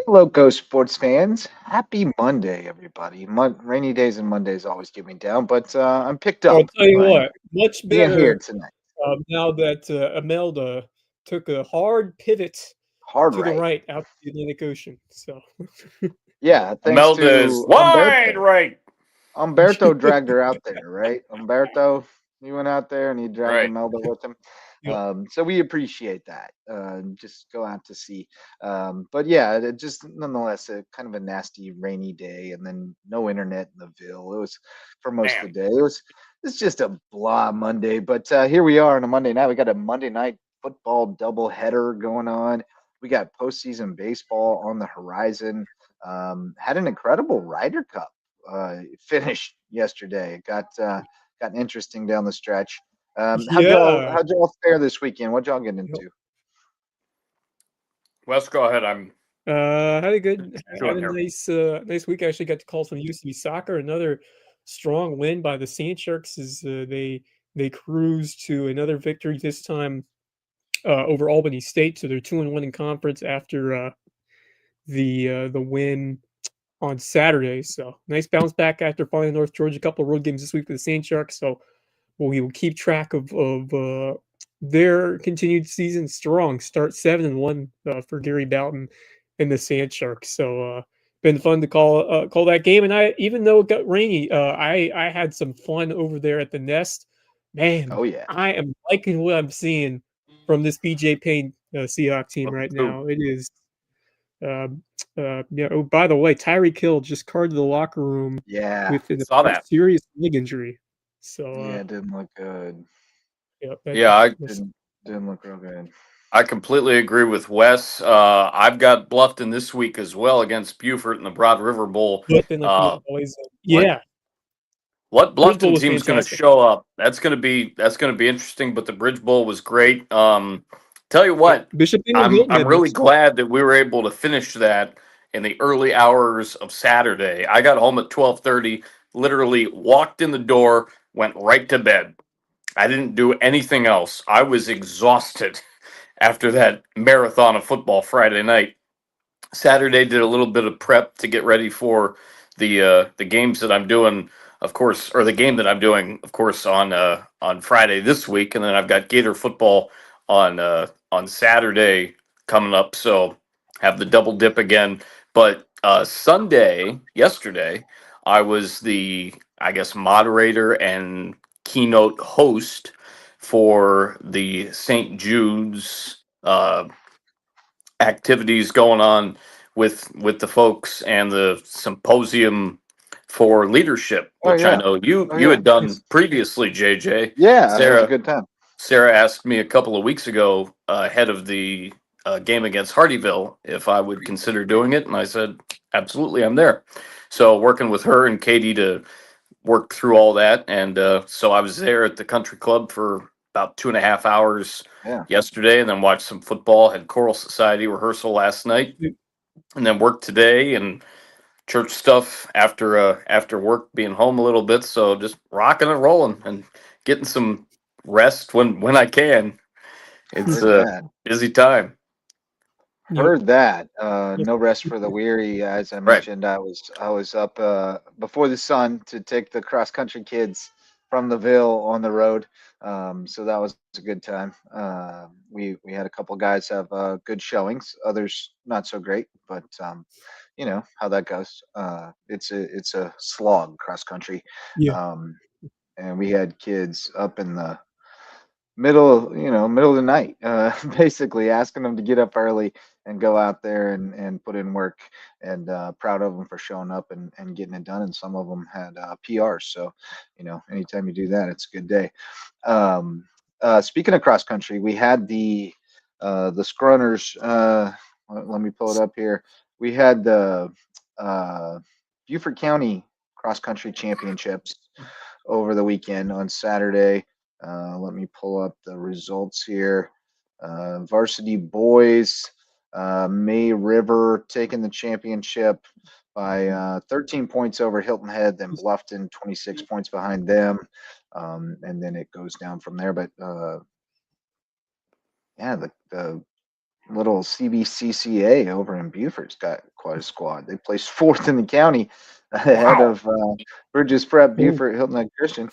Loco sports fans, happy Monday, everybody. Rainy days and Mondays always get me down, but I'm picked I'll up. tell you I'm what, much being here better tonight. now that Imelda took a hard pivot Hard to the right. right out to the Atlantic Ocean. So, Yeah, thanks Imelda is to wide Umberto. right. Umberto dragged her out there, right? Umberto, he went out there and he dragged Right. Imelda with him. yep. So we appreciate that. Just go out to sea. But yeah, just nonetheless a kind of a nasty rainy day, and then no internet in the Ville. It was for most of Man. the day. It's just a blah Monday. But here we are on a Monday night. We got a Monday night football doubleheader going on. We got postseason baseball on the horizon. Had an incredible Ryder Cup finish yesterday. It got interesting down the stretch. Yeah. How'd y'all fare this weekend? What y'all getting Yep. into? Let's go ahead. I'm Had a good, had doing a here. nice week. I actually got to call some UCB soccer. Another strong win by the Sand Sharks as they cruised to another victory. This time over Albany State, so they're 2-1 in conference after the win on Saturday. So nice bounce back after falling North Georgia. A couple of road games this week for the Sand Sharks. So we will keep track of their continued season strong. Start 7-1 for Gary Boughton and the Sand Sharks. So been fun to call that game. And I, even though it got rainy, I had some fun over there at the Nest. Man, Oh yeah. I am liking what I'm seeing from this BJ Payne Seahawk team right now. It is. Yeah. Oh, by the way, Tyreek Hill just carted the locker room Yeah. with a Saw that. serious leg injury. So Yeah, it didn't look good. yeah, Yeah, I, was Didn't look real good. I completely agree with Wes. I've got Bluffton this week as well against Beaufort in the Broad River Bowl. Bluffton, like we Uh, always. what Yeah, what Bridge Bowl Bluffton was team's going to fantastic. show up? That's going to be interesting. But the Bridge Bowl was great. Tell you Yep. what, Bishop England I'm Hilton I'm had really this. glad that we were able to finish that in the early hours of Saturday. I got home at 12:30. Literally walked in the door, went right to bed. I didn't do anything else. I was exhausted after that marathon of football Friday night. Saturday did a little bit of prep to get ready for the games that I'm doing, of course, or the game that I'm doing, of course, on Friday this week, and then I've got Gator football on Saturday coming up. So have the double dip again. But Sunday, yesterday, I was the, I guess, moderator and keynote host for the St. Jude's activities going on with the folks and the symposium for leadership, Oh which I yeah. know you Oh you yeah. had done Nice. previously, JJ. Yeah, it was a Sarah good time. Sarah asked me a couple of weeks ago ahead of the game against Hardyville if I would consider doing it, and I said absolutely, I'm there. So working with her and Katie to work through all that, and so I was there at the country club for about 2.5 hours Yeah. yesterday, and then watched some football. Had choral society rehearsal last night, and then worked today and church stuff after work, being home a little bit. So just rocking and rolling and getting some rest when I can. It's Heard a that. busy time. Yep. Heard that. Yes. No rest for the weary. As I Right. mentioned, I was up before the sun to take the cross country kids from the Ville on the road. So that was a good time. We had a couple guys have good showings, others not so great, but you know how that goes. It's a slog cross country, Yeah. um, and we had kids up in the middle of the night, basically asking them to get up early and go out there and put in work, and proud of them for showing up and getting it done. And some of them had PRs. So, anytime you do that, it's a good day. Speaking of cross country, we had the scrunners. Let me pull it up here. We had the uh, Beaufort County cross country championships over the weekend on Saturday. Let me pull up the results here. Varsity boys, May River taking the championship by 13 points over Hilton Head, then Bluffton 26 points behind them, and then it goes down from there. But yeah, the little CBCCA over in Beaufort's got quite a squad. They placed 4th in the county ahead Wow. of Bridges Prep, Ooh. Beaufort, Hilton Head Christian.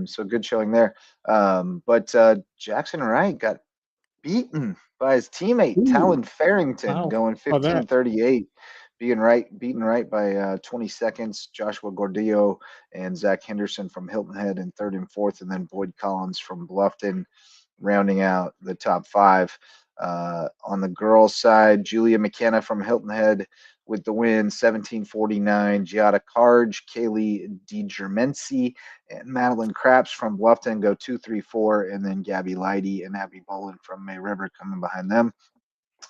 So good showing there. But Jackson Wright got beaten by his teammate Ooh. Talon Farrington, Wow. going How about that? 15-38, beaten right by 20 seconds. Joshua Gordillo and Zach Henderson from Hilton Head in 3rd and 4th, and then Boyd Collins from Bluffton rounding out the top 5. On the girls' side, Julia McKenna from Hilton Head with the win, 17-49. Giada Carge, Kaylee DiGermensi, and Madeline Craps from Bluffton go 2-3-4, and then Gabby Leidy and Abby Bolin from May River coming behind them.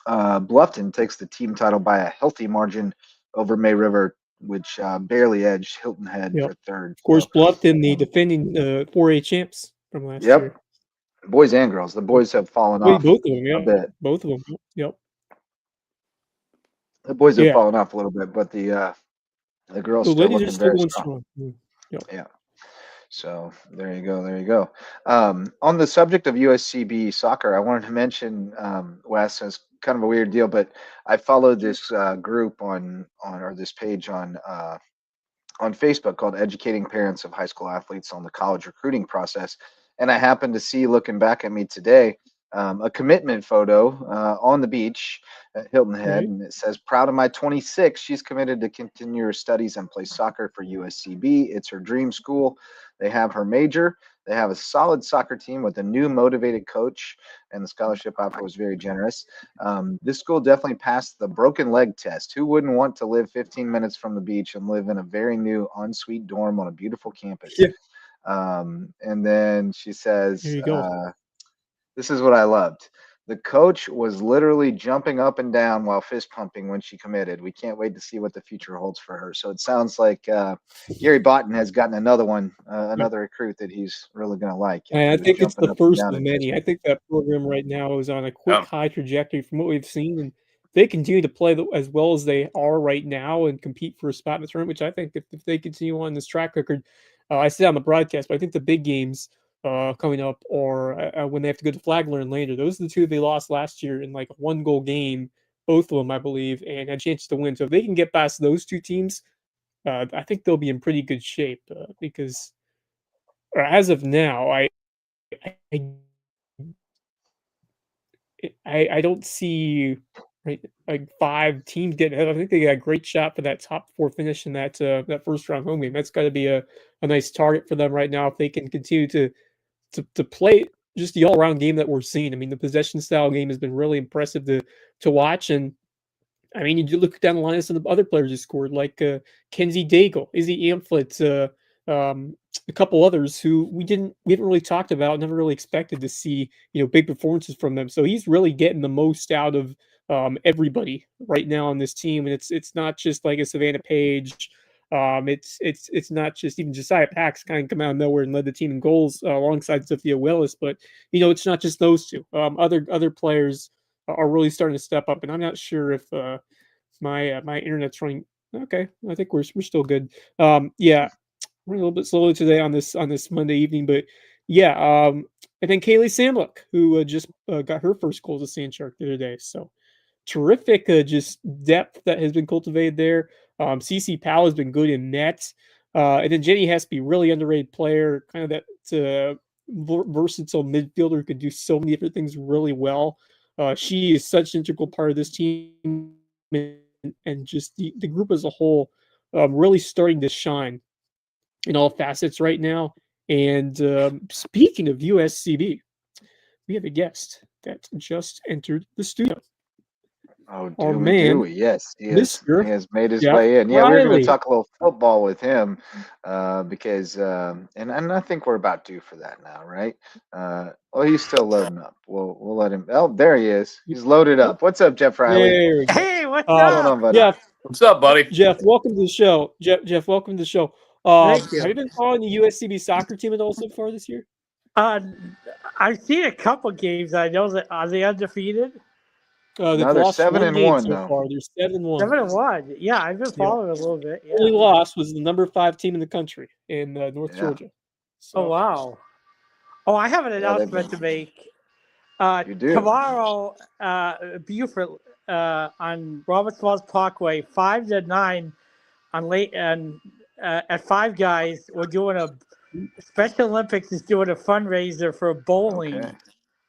Bluffton takes the team title by a healthy margin over May River, which barely edged Hilton Head Yep. for 3rd. Of course, So, Bluffton, the defending 4A champs from last yep, year. boys and girls. The boys have fallen Wait, off both of them, a yeah. bit. Both of them. Yep. The boys have Yeah. fallen off a little bit, but the girls The still ladies are looking still very going strong. strong. Yep. Yeah. So there you go. There you go. On the subject of USCB soccer, I wanted to mention, Wes, it's kind of a weird deal, but I followed this group or this page on Facebook called Educating Parents of High School Athletes on the College Recruiting Process. And I happened to see, looking back at me today, a commitment photo on the beach at Hilton Head. Okay. And it says, proud of my 26. She's committed to continue her studies and play soccer for USCB. It's her dream school. They have her major. They have a solid soccer team with a new motivated coach, and the scholarship offer was very generous. This school definitely passed the broken leg test. Who wouldn't want to live 15 minutes from the beach and live in a very new ensuite dorm on a beautiful campus? Yeah. And then she says, There you go. this is what I loved. The coach was literally jumping up and down while fist pumping when she committed. We can't wait to see what the future holds for her. So it sounds like Gary Botten has gotten another one, another recruit that he's really going to like. And I he was think it's jumping the up and first down of in many. I dismay. think that program right now is on a quick Yeah. high trajectory from what we've seen, and they continue to play as well as they are right now and compete for a spot in the tournament. Which I think if they continue on this track record, I said on the broadcast, but I think the big games coming up or when they have to go to Flagler and later, those are the two they lost last year in like a 1-goal game, both of them I believe, and had a chance to win. So if they can get past those two teams, I think they'll be in pretty good shape because as of now, I I don't see right like 5 teams getting ahead. I think they got a great shot for that top 4 finish in that first round home game. That's got to be a nice target for them right now if they can continue to play just the all around game that we're seeing. I mean, the possession style game has been really impressive to watch, and I mean, you look down the line of some of the other players who scored, like Kenzie Daigle, Izzy Amphlett, a couple others who we haven't really talked about, never really expected to see, big performances from them. So he's really getting the most out of everybody right now on this team, and it's not just like a Savannah Page. It's not just even Josiah Pax kind of come out of nowhere and led the team in goals alongside Sophia Willis, but it's not just those two. Other players are really starting to step up, and I'm not sure if my internet's running. Okay, I think we're still good. Yeah, we're a little bit slow today on this Monday evening, but yeah. And then Kaylee Samlock, who just got her first goal as a Sand Shark the other day. So terrific, just depth that has been cultivated there. CC Powell has been good in net, and then Jenny has to be really underrated player, kind of that versatile midfielder who could do so many different things really well. She is such an integral part of this team, and just the group as a whole, really starting to shine in all facets right now. And speaking of USCB, we have a guest that just entered the studio. Oh, Our do man, we? Yes, he Mr. has made his Jeff way in. Yeah, we were going to Riley. talk a little football with him because, and I think we're about due for that now, right? Well, he's still loading up. We'll let him. Oh, there he is. He's loaded up. What's up, Jeff Riley? There we go. Hey, what's What's going up? on, buddy? Jeff, What's up, buddy? welcome to the show. Jeff, welcome to the show. Thank you. Have you been following the USCB soccer team at all so far this year? I've seen a couple games. I know that are they undefeated? They've No, they're lost 1 7-1 game so though. far. They're 7-1. 7-1. Yeah, I've been following a little bit. Yeah. Only loss was the number 5 team in the country in North Yeah. Georgia. Oh So, wow. Oh, I have an Yeah, they've announcement to make. You do. Tomorrow, Buford on Roberts Falls Parkway, 5 to 9 on late and at Five Guys. We're doing a Special Olympics is doing a fundraiser for bowling.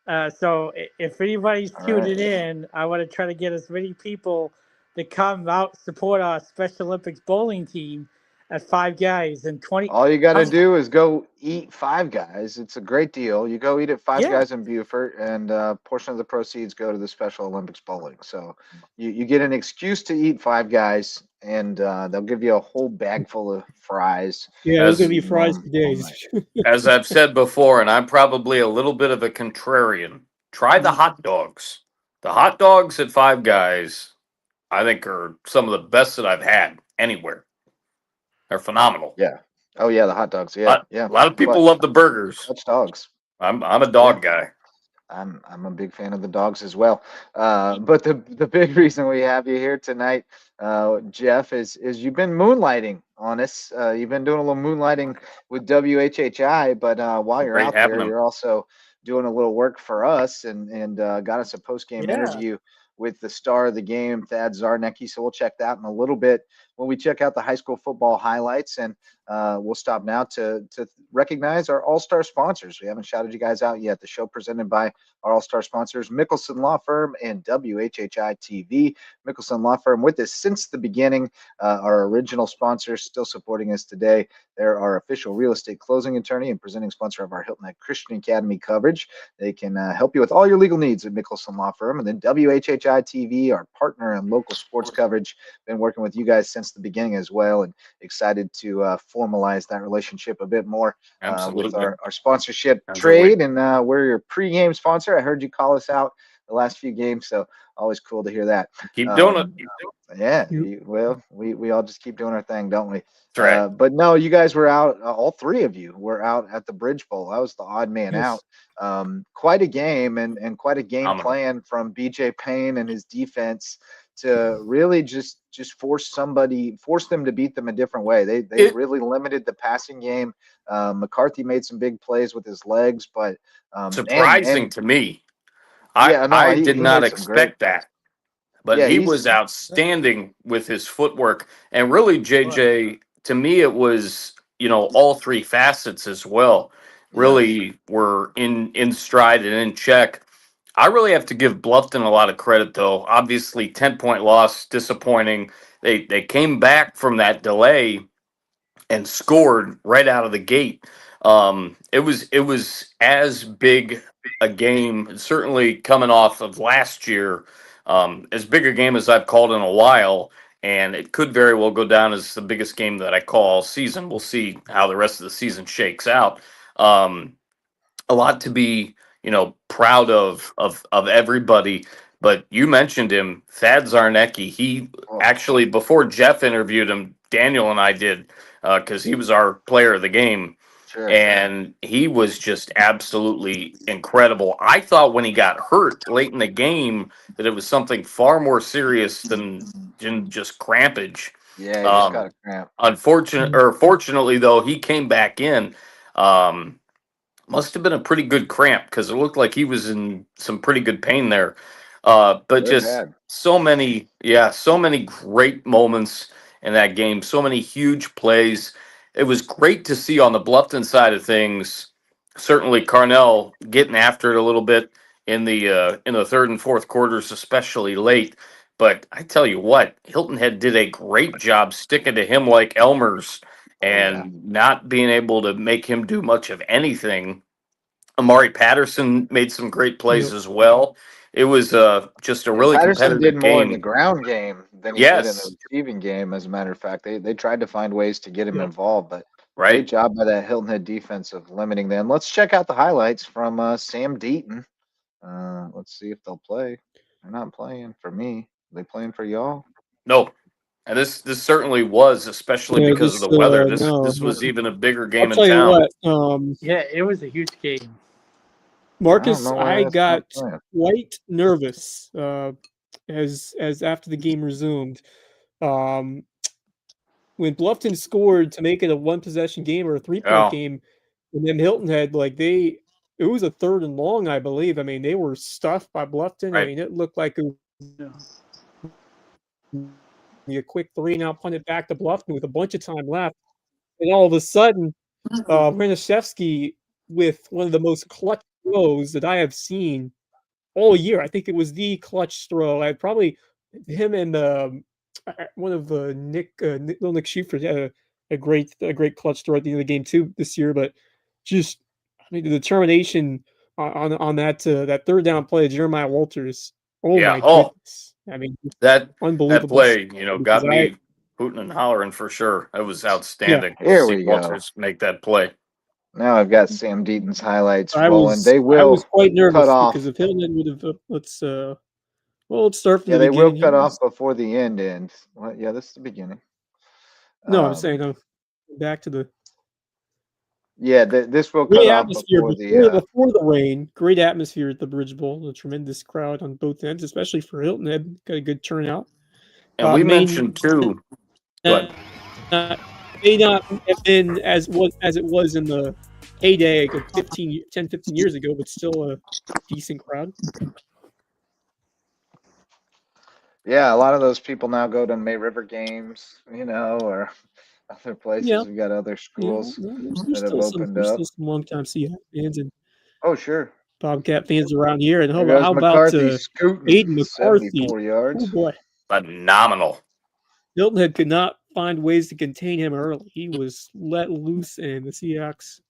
Okay. So if anybody's All tuning right. in, I want to try to get as many people to come out support our Special Olympics bowling team at Five Guys and 20. All you got to do is go eat Five Guys. It's a great deal. You go eat at Five Guys in Beaufort, and a portion of the proceeds go to the Special Olympics bowling. So you get an excuse to eat Five Guys, and they'll give you a whole bag full of fries. Yeah, there's gonna be fries for days. As I've said before, and I'm probably a little bit of a contrarian, try the hot dogs. The hot dogs at Five Guys, I think, are some of the best that I've had anywhere. They're phenomenal. Yeah. Oh yeah, the hot dogs. Yeah, yeah. A lot of people love the burgers. Clutch dogs. I'm a dog guy. I'm a big fan of the dogs as well. But the big reason we have you here tonight, Jeff, is you've been moonlighting on us. You've been doing a little moonlighting with WHHI, but while you're out there, you're also doing a little work for us and got us a post-game interview with the star of the game, Thad Zarnecki. So we'll check that in a little bit when we check out the high school football highlights. And we'll stop now to recognize our all-star sponsors. We haven't shouted you guys out yet. The show presented by our all-star sponsors, Mickelson Law Firm and WHHI TV. Mickelson Law Firm with us since the beginning. Our original sponsors still supporting us today. They're our official real estate closing attorney and presenting sponsor of our Hilton Head Christian Academy coverage. They can help you with all your legal needs at Mickelson Law Firm. And then WHHI TV, our partner in local sports coverage. Been working with you guys since the beginning as well, and excited to formalize that relationship a bit more with our sponsorship trade. And we're your pregame sponsor. I heard you call us out the last few games, so always cool to hear that. Keep doing it. Yeah, we all just keep doing our thing, don't we? That's right. But no, you guys were out. All three of you were out at the Bridge Bowl. I was the odd man out. Quite a game and quite a game plan from BJ Payne and his defense to really just force them to beat them a different way. They really limited the passing game. McCarthy made some big plays with his legs, but surprising to me. I did not expect that. But he was outstanding with his footwork. And really, JJ, to me, it was, all three facets as well really were in stride and in check. I really have to give Bluffton a lot of credit, though. Obviously, 10-point loss, disappointing. They came back from that delay and scored right out of the gate. It was as big a game, certainly coming off of last year, as big a game as I've called in a while, and it could very well go down as the biggest game that I call all season. We'll see how the rest of the season shakes out. A lot to be, proud of everybody. But you mentioned him, Thad Zarnecki. He actually, before Jeff interviewed him, Daniel and I did, because he was our player of the game. And he was just absolutely incredible. I thought when he got hurt late in the game that it was something far more serious than just crampage. Yeah, he just got a cramp. Fortunately, though, he came back in. Must have been a pretty good cramp because it looked like he was in some pretty good pain there. But just so many great moments in that game. So many huge plays. It was great to see on the Bluffton side of things. Certainly, Carnell getting after it a little bit in the third and fourth quarters, especially late. But I tell you what, Hilton Head did a great job sticking to him like Elmer's and not being able to make him do much of anything. Amari Patterson made some great plays as well. It was just a really Patterson competitive did more game. in the ground game than he did in the receiving game. As a matter of fact, they tried to find ways to get him involved, but great job by that Hilton Head defense of limiting them. Let's check out the highlights from Sam Deaton. Let's see if they'll play. They're not playing for me. Are they playing for y'all? No. And this certainly was, especially because of the weather. This was even a bigger game in town. It was a huge game. Marcus, I got quite nervous as after the game resumed. When Bluffton scored to make it a one possession game or a 3-point game, and then Hilton Head, it was a 3rd and long, I believe. I mean, they were stuffed by Bluffton. Right. I mean, it looked like it was a quick 3 and out, punt it back to Bluffton with a bunch of time left. And all of a sudden, Renishevsky with one of the most clutch throws that I have seen all year. I think it was the clutch throw. I probably him and one of Little Nick Schieffer had a great clutch throw at the end of the game too this year. But just I mean the determination on that 3rd down play of Jeremiah Walters. Oh Yeah. my goodness! I mean That unbelievable play, got because me hooting and hollering for sure. It was outstanding. Here to see we go. Walters make that play. Now I've got Sam Deaton's highlights I rolling. was They will quite nervous cut off. because if Hillman would have let's start from Yeah, the they will beginning. cut off before the end ends. Well, yeah, this is the beginning. No, I'm saying back to the Yeah, this will cut great off atmosphere before before the rain. Great atmosphere at the Bridge Bowl. A tremendous crowd on both ends, especially for Hilton Head. Got a good turnout. And we mentioned too. Go ahead. May not have been as it was in the heyday of 10, 15 years ago, but still a decent crowd. Yeah, a lot of those people now go to May River games, or other places. Yeah. We've got other schools There's that have opened up. still some long-time Seahawks fans and Oh, sure. Bobcat fans around here. And how There goes about McCarthy scooting Aiden McCarthy? 74 yards. Oh boy, Phenomenal. Hilton Head could not find ways to contain him early. He was let loose, and the Seahawks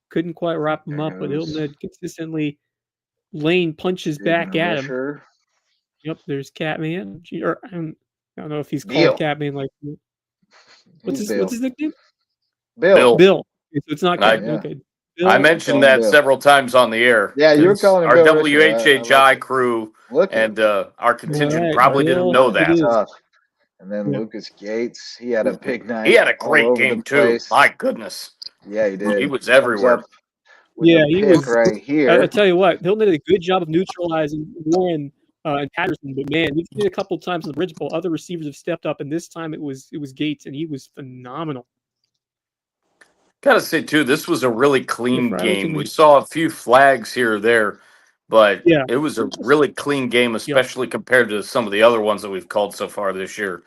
couldn't quite wrap him up. But Hilton Head consistently laying punches back at him. Rusher. Yep, there's Catman. Or I don't know if he's Neil. called Catman like what's his nickname? Bill. Bill. So it's not I- Catman. Okay. I Bill. mentioned that Bill. several times on the air. Yeah, you were 'cause calling him our Bill Rusher. I WHHI like it. crew Look at and our contingent Alright, probably Bill, didn't know it that. is. tough. And then Yeah. Lucas Gates, he had a big night. He had a all great over game the too. place. My goodness, Yeah, he did. he was Comes everywhere. up with Yeah, a he pick was. right I here. tell you what, Hilton did a good job of neutralizing Warren and Patterson. But man, we've seen a couple of times in the Bridge Bowl, other receivers have stepped up, and this time it was Gates, and he was phenomenal. Gotta say too, this was a really clean If Riley game. can- We saw a few flags here or there, but Yeah. it was a really clean game, especially compared to some of the other ones that we've called so far this year.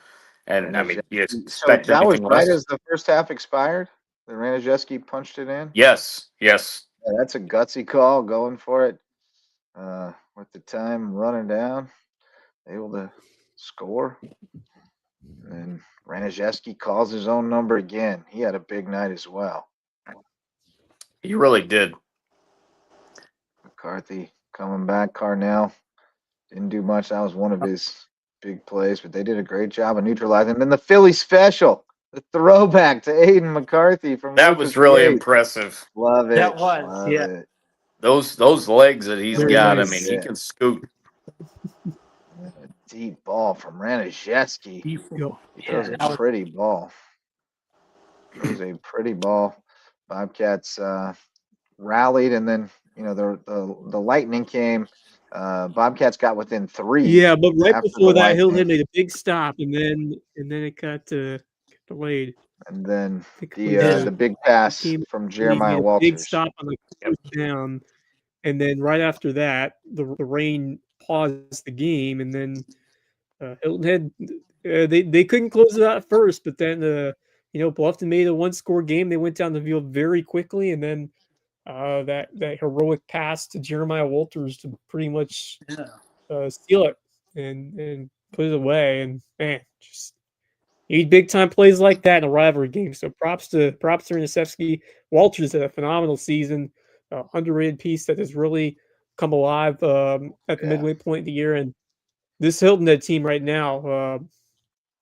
And I mean, you So expect that was anything right less? as the first half expired. The Ranajeski punched it in. Yes. Yeah, that's a gutsy call, going for it. With the time running down, able to score. And Ranajeski calls his own number again. He had a big night as well. He really did. McCarthy coming back. Carnell didn't do much. That was one of his big plays, but they did a great job of neutralizing. And then the Philly special, the throwback to Aiden McCarthy from That Lucas was really Gates. Impressive. Love it. That was, Love yeah. it. Those legs that he's Very got, nice. I mean, he Yeah. can scoot. A deep ball from Ranajeski. He throws Yeah, a pretty ball. Throws a pretty ball. Bobcats rallied, and then the lightning came. Bobcats got within 3. Yeah, but right after before the that, Hilton lightning. Head made a big stop, and then it got delayed. And then I think it was, the big pass came- from he Jeremiah made a Walters. big stop on the first down, and then right after that, the rain paused the game, and then Hilton Head they couldn't close it out at first, but then Bluffton made a 1-score game. They went down the field very quickly, and then that heroic pass to Jeremiah Walters to pretty much steal it and put it away. And man, just need big time plays like that in a rivalry game. So props to Renishevsky. Walters had a phenomenal season, underrated piece that has really come alive at the midway point of the year. And this Hilton Head team right now,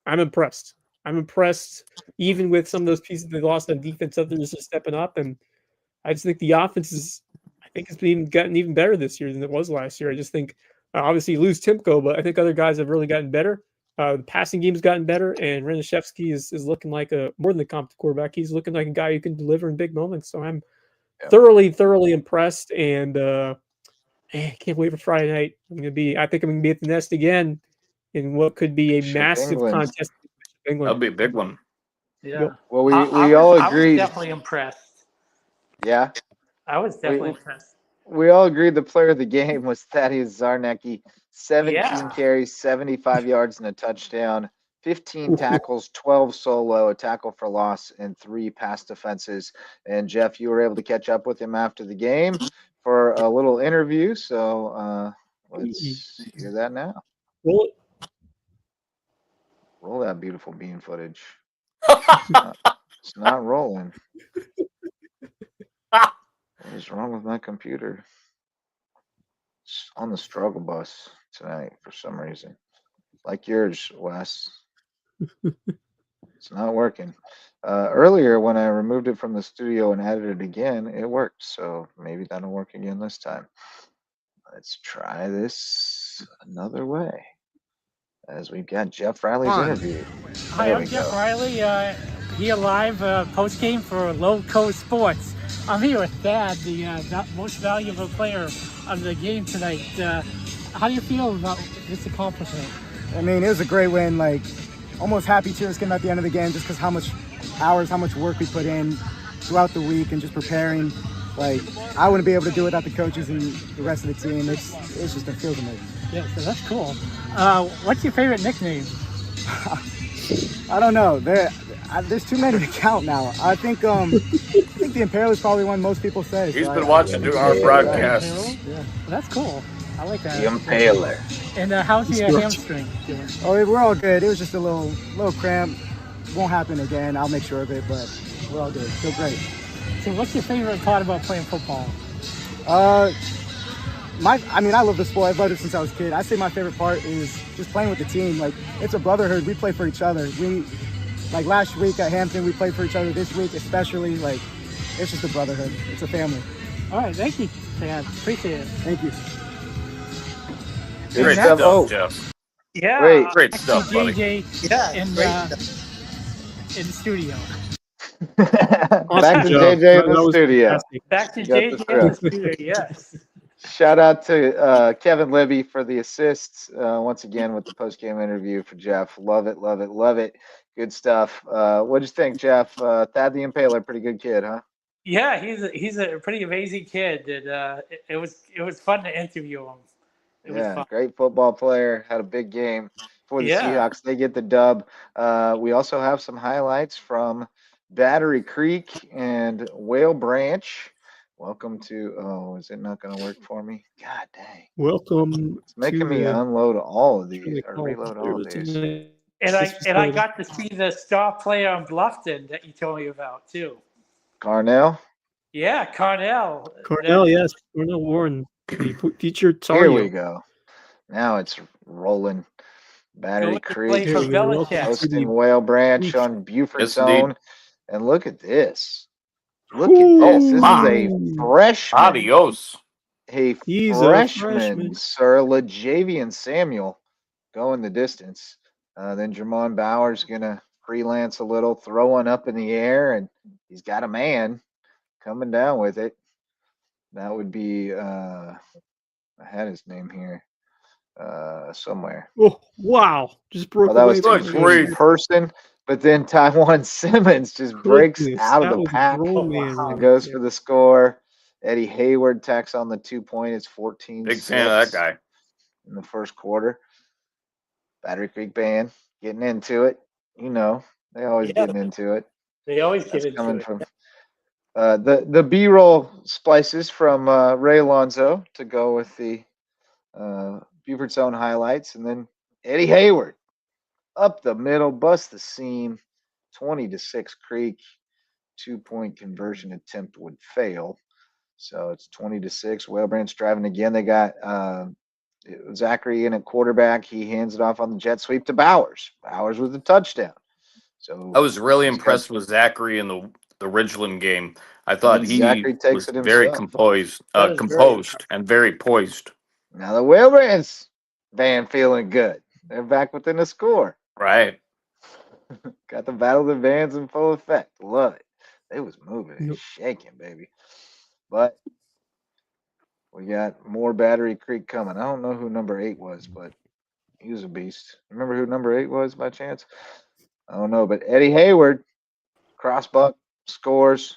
I'm impressed. I'm impressed, even with some of those pieces they lost on defense. Others are stepping up, and I just think the offense it's gotten even better this year than it was last year. I just think obviously you lose Timko, but I think other guys have really gotten better. The passing game's gotten better, and Renishevsky is looking like more than a competent quarterback. He's looking like a guy who can deliver in big moments. So I'm thoroughly impressed, and can't wait for Friday night. I think I'm gonna be at the Nest again in what could be a Bishop massive England. contest. In England. That'll be a big one. Yeah. Well, we I all was agreed. definitely impressed. Yeah. I was definitely impressed. We all agreed the player of the game was Thaddeus Zarnecki. 17 Yeah. carries, 75 yards, and a touchdown. 15 Ooh. tackles, 12 solo, a tackle for loss, and 3 pass defenses. And Jeff, you were able to catch up with him after the game for a little interview. So let's hear that now. Roll it. Roll that beautiful bean footage. It's not rolling. What is wrong with my computer? It's on the struggle bus tonight for some reason. Like yours, Wes. It's not working. Earlier, when I removed it from the studio and added it again, it worked. So maybe that'll work again this time. Let's try this another way. As we've got Jeff Riley's interview. Hi, There I'm we Jeff go. Riley, here live post game for LowcoSports. I'm here with Thad, the most valuable player of the game tonight. How do you feel about this accomplishment? I mean, it was a great win. Like, almost happy tears came at the end of the game just because how much hours, how much work we put in throughout the week and just preparing. Like, I wouldn't be able to do it without the coaches and the rest of the team. It feels amazing. Yeah, so that's cool. What's your favorite nickname? I don't know. There's too many to count now. I think the Imperial is probably one most people say. He's so been I watching our Yeah. broadcasts. Yeah. Well, that's cool. I like that. The Impaler. And how's your hamstring doing? Oh, we're all good. It was just a little cramp. Won't happen again. I'll make sure of it, but we're all good. Feel great. So what's your favorite part about playing football? I love the sport. I've loved it since I was a kid. I say my favorite part is just playing with the team. Like, it's a brotherhood. We play for each other. Like last week at Hampton, we played for each other. This week, especially, like, it's just a brotherhood. It's a family. All right, thank you, Thad. Appreciate it. Thank you. Good Great stuff. stuff, Oh, Jeff. Yeah, Great. Great stuff, buddy. JJ Yeah, in the studio. back to job. JJ in That the was studio. fantastic. Back to You got the JJ in the thrill. studio. Yes. Shout out to Kevin Libby for the assists once again with the post game interview for Jeff. Love it, love it, love it. Good stuff. What'd you think, Jeff? Thad the Impaler, pretty good kid, huh? Yeah, he's a pretty amazing kid, and it was fun to interview him. It was Yeah, fun. great football player. Had a big game for the Yeah. Seahawks. They get the dub. We also have some highlights from Battery Creek and Whale Branch. Welcome to. Oh, is it not going to work for me? God dang! Welcome It's making to me the unload all of to these the or call. reload all of these. And I got to see the star player on Bluffton that you told me about too. Carnell. Yeah, Carnell. Cornell, yes, Cornell Warren, the featured Here we audio. go. Now it's rolling. Battery Going to Creek play for Here we go. Welcome Belichick. to hosting the Whale Branch Creek. on Buford Yes, indeed. Zone. And look at this. Look at this. This is a Ooh. freshman. Adios. A He's a freshman, freshman. Sir LaJavian Samuel going the distance. Then Jermon Bauer's going to freelance a little, throw one up in the air, and he's got a man coming down with it. That would be, I had his name here somewhere. Oh, wow. Just broke Oh, that was away Good too from soon in grief. person. But then Taiwan Simmons just breaks goodness. out of That the was pack a drone man and right goes there. for the score. Eddie Hayward tacks on the 2-point. It's 14-6 Big fan of that guy. in the first quarter. Battery Creek Band getting into it. You know, they always Yeah. getting into it. They always get That's into coming it. from the B-roll splices from Ray Alonzo to go with the Buford Zone highlights, and then Eddie Hayward up the middle, bust the seam, 20-6 Creek. 2-point conversion attempt would fail, so it's 20-6. Whale Branch driving again. They got Zachary in at quarterback. He hands it off on the jet sweep to Bowers. Bowers with the touchdown. So I was really he's got- impressed with Zachary in the Ridgeland game. I thought he Zachary takes was it very himself. composed, That is very composed and very poised. Now the Whale Branch band feeling good. They're back within a score. Right. Got the battle of the bands in full effect. Love it. They was moving and Yep. shaking, baby. But we got more Battery Creek coming. I don't know who number 8 was, but he was a beast. Remember who number 8 was by chance? I don't know, but Eddie Hayward, crossbuck, scores,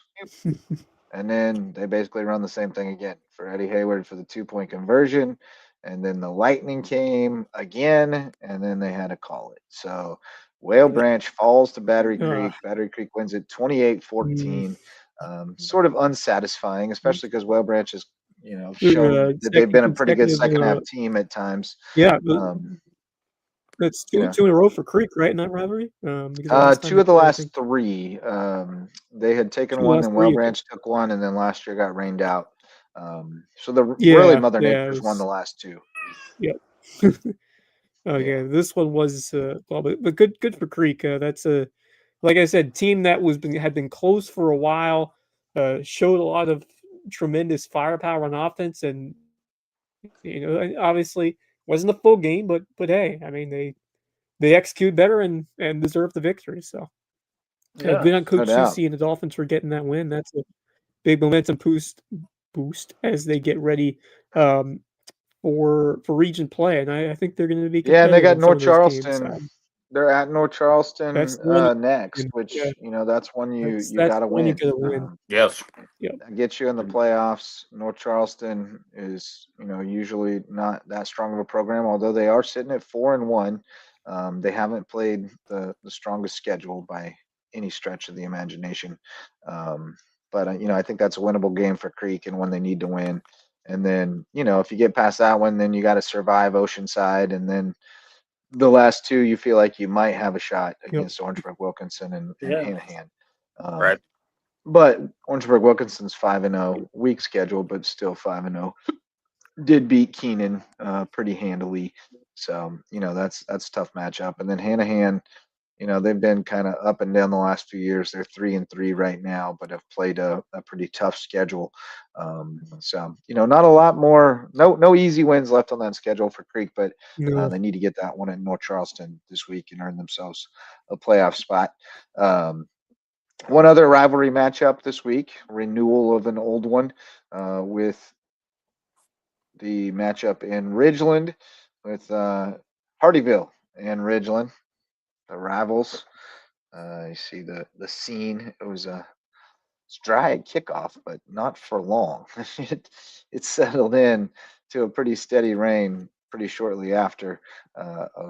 and then they basically run the same thing again for Eddie Hayward for the 2-point conversion. And then the Lightning came again, and then they had to call it. So Whale Branch falls to Battery Creek. Battery Creek wins it 28-14. Sort of unsatisfying, especially because Whale Branch has, shown that they've been a pretty good second half team at times. Yeah, Um, that's two in a row for Creek, right? In that rivalry. Two of the last three. They had taken one, and Whale Branch took one, and then last year got rained out. So really Mother Nature's won the last two. Yep. Okay, this one was but good for Creek. That's a, like I said, team that had been close for a while. Showed a lot of tremendous firepower on offense, and obviously wasn't a full game, but hey, I mean they execute better and deserve the victory. So good on Coach Susie and the Dolphins for getting that win. That's a big momentum boost as they get ready for region play, and I think they're going to be competitive. Yeah, and they got North Charleston. They're at North Charleston next, which that's one you got to win. Yes, that gets you in the playoffs. North Charleston is usually not that strong of a program, although they are sitting at 4-1. They haven't played the strongest schedule by any stretch of the imagination, but I think that's a winnable game for Creek, and one they need to win. And then, if you get past that one, then you got to survive Oceanside. And then the last two, you feel like you might have a shot against Orangeburg Wilkinson and Hanahan. Right. But Orangeburg Wilkinson's 5-0, weak schedule, but still 5-0. Did beat Keenan pretty handily. So, that's a tough matchup. And then Hanahan, they've been kind of up and down the last few years. They're 3-3 right now, but have played a pretty tough schedule. So, not a lot more, no easy wins left on that schedule for Creek, but they need to get that one in North Charleston this week and earn themselves a playoff spot. One other rivalry matchup this week, renewal of an old one with the matchup in Ridgeland with Hardyville and Ridgeland. The rivals. You see the scene. It was it's dry at kickoff, but not for long. it settled in to a pretty steady rain pretty shortly after.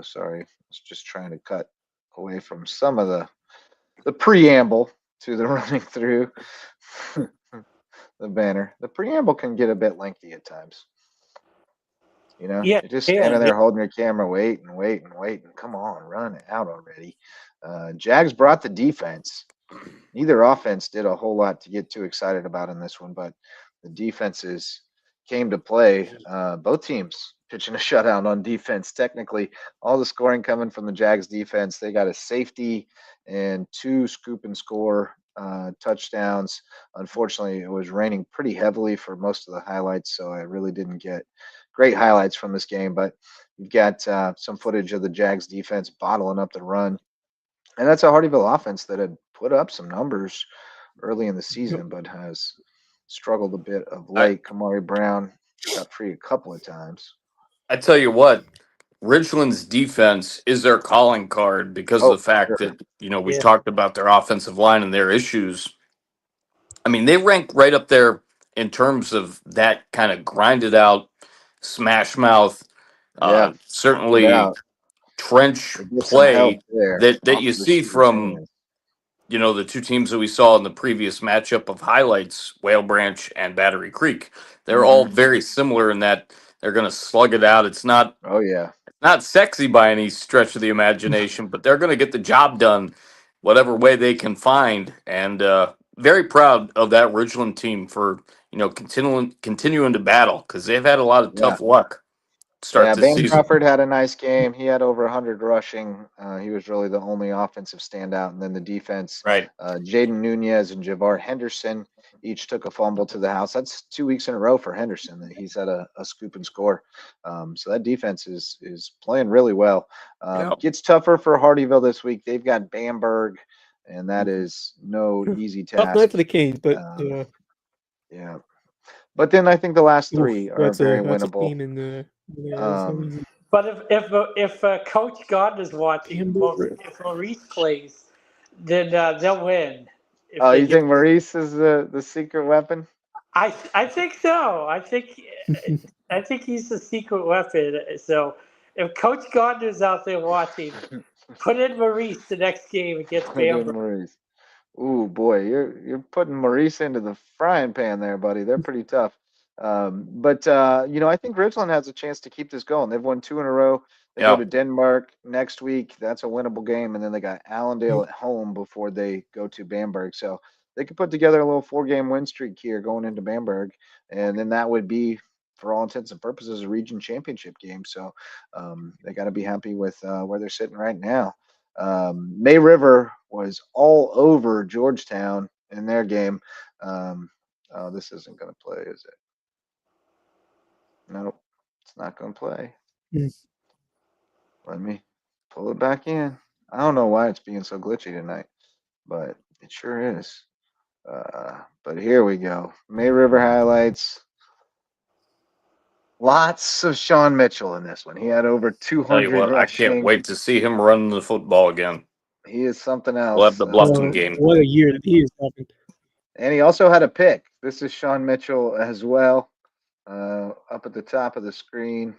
Sorry, I was just trying to cut away from some of the preamble to the running through the banner. The preamble can get a bit lengthy at times. You're just standing there holding your camera, waiting. Come on, run it out already. Jags brought the defense. Neither offense did a whole lot to get too excited about in this one, but the defenses came to play. Both teams pitching a shutout on defense. Technically, all the scoring coming from the Jags defense. They got a safety and 2 scoop and score touchdowns. Unfortunately, it was raining pretty heavily for most of the highlights, so I really didn't get great highlights from this game, but you've got some footage of the Jags defense bottling up the run. And that's a Hardyville offense that had put up some numbers early in the season, but has struggled a bit of late. Kamari Brown got free a couple of times. I tell you what, Richland's defense is their calling card because of the fact that, we've talked about their offensive line and their issues. I mean, they rank right up there in terms of that kind of grinded out, smash mouth, certainly trench play that you see from, the two teams that we saw in the previous matchup of highlights, Whale Branch and Battery Creek. They're all very similar in that they're going to slug it out. It's not, not sexy by any stretch of the imagination, but they're going to get the job done whatever way they can find. And very proud of that Ridgeland team for, continuing to battle because they've had a lot of tough luck. Ben Crawford had a nice game. He had over 100 rushing. He was really the only offensive standout. And then the defense, Jaden Nunez and Javar Henderson each took a fumble to the house. That's 2 weeks in a row for Henderson that he's had a scoop and score. So that defense is playing really well. Gets tougher for Hardyville this week. They've got Bamberg, and that is no easy task. Tough night for the Canes, but But then I think the last 3 are very winnable. But if Coach Gardner's watching, if Maurice plays, then they'll win. if Oh, they you get. think Maurice is the secret weapon? I think so. I think he's the secret weapon. So if Coach Gardner's out there watching, put in Maurice the next game against Put in Bamberg. Maurice. Ooh, boy, you're putting Maurice into the frying pan there, buddy. They're pretty tough. But I think Ridgeland has a chance to keep this going. They've won 2 in a row. They go Yeah. to Denmark next week. That's a winnable game, and then they got Allendale at home before they go to Bamberg. So they could put together a little 4-game win streak here going into Bamberg, and then that would be, for all intents and purposes, a region championship game. So they got to be happy with where they're sitting right now. May River was all over Georgetown in their game. Oh, this isn't going to play, is it? Nope, it's not going to play. Let me pull it back in. I don't know why it's being so glitchy tonight, but it sure is. But here we go. May River highlights. Lots of Sean Mitchell in this one. He had over Tell you 200 what, I can't rushing. wait to see him run the football again. He is something We'll have else. the Bluffton game. What a year that he is having. And he also had a pick. This is Sean Mitchell as well. Up at the top of the screen.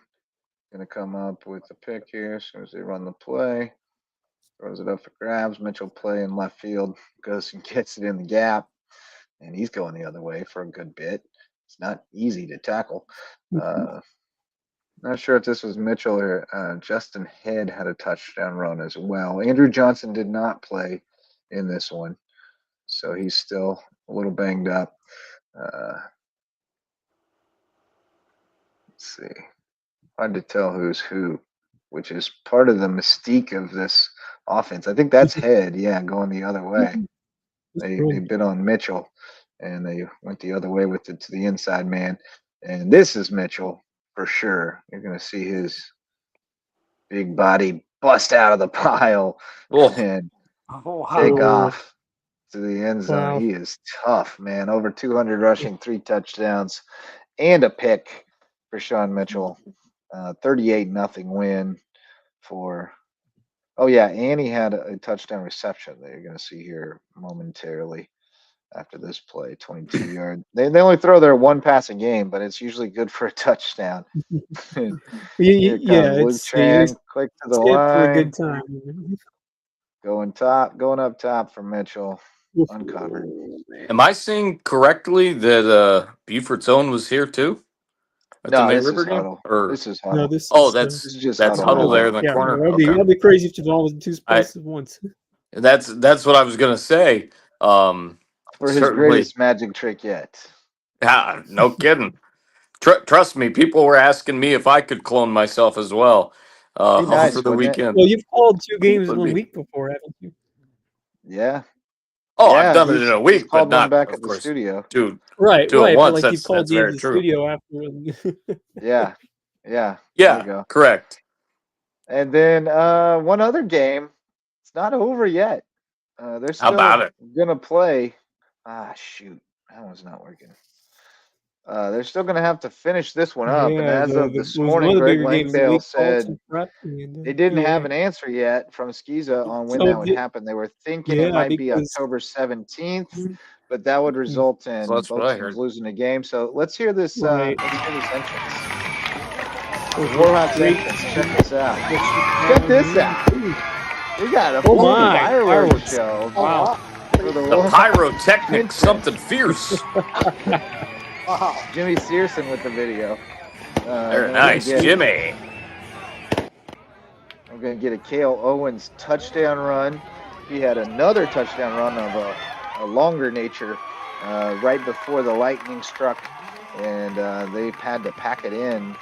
Going to come up with the pick here as soon as they run the play. Throws it up for grabs. Mitchell play in left field. Goes and gets it in the gap. And he's going the other way for a good bit. It's not easy to tackle. Not sure if this was Mitchell or Justin Head had a touchdown run as well. Andrew Johnson did not play in this one. So he's still a little banged up. Let's see. Hard to tell who's who, which is part of the mystique of this offense. I think that's Head, going the other way. They bid on Mitchell, and they went the other way with it to the inside man. And this is Mitchell for sure. You're going to see his big body bust out of the pile and take off to the end zone. Wow. He is tough, man. Over 200 rushing, 3 touchdowns, and a pick for Sean Mitchell. 38-0 win for. Oh yeah, and he had a touchdown reception that you're going to see here momentarily after this play. 22-yard. They only throw their 1 pass a game, but it's usually good for a touchdown. It's Click to the it for a line. good time. Going up top for Mitchell. Uncovered. Am I seeing correctly that Buford's own was here too? At the No, May this River is game? Huddle. No, This is Huddle. this Oh, is, that's This is just Huddle there in the yeah, corner. that'd be crazy if the ball was in 2 spots at once. That's what I was gonna say. For his Certainly, greatest magic trick yet. no kidding. Trust me, people were asking me if I could clone myself as well Be nice, for the wouldn't it? weekend. Well, you've called 2 games in Would 1 be. week before, haven't you? Yeah. Oh, Yeah, I've done it in a week, he's called but one not, back of at the course, studio. two Right, at but once. like you've called That's games very in the true. studio after. Yeah. There Yeah, you go. correct. And then one other game. It's not over yet. They're How still about it? gonna play. Shoot, that one's not working. They're still gonna have to finish this one up. And as of this was morning, one of the Greg bigger games of the Langdale week, said Colts and Prep, and, they didn't have PA. an answer yet from Skiza on when So that would happen. They were thinking it might be because October 17th, but that would result in So that's what both I teams heard. losing a game. So let's hear this. Right. Let's hear this entrance. Warhawks entrance. Check this out. Check this out. We got a full fireworks show. Wow. For the The pyrotechnic, something fierce. Jimmy Searson with the video. Very nice, Jimmy. I'm going to get a Cale Owens touchdown run. He had another touchdown run of a longer nature right before the lightning struck, and they had to pack it in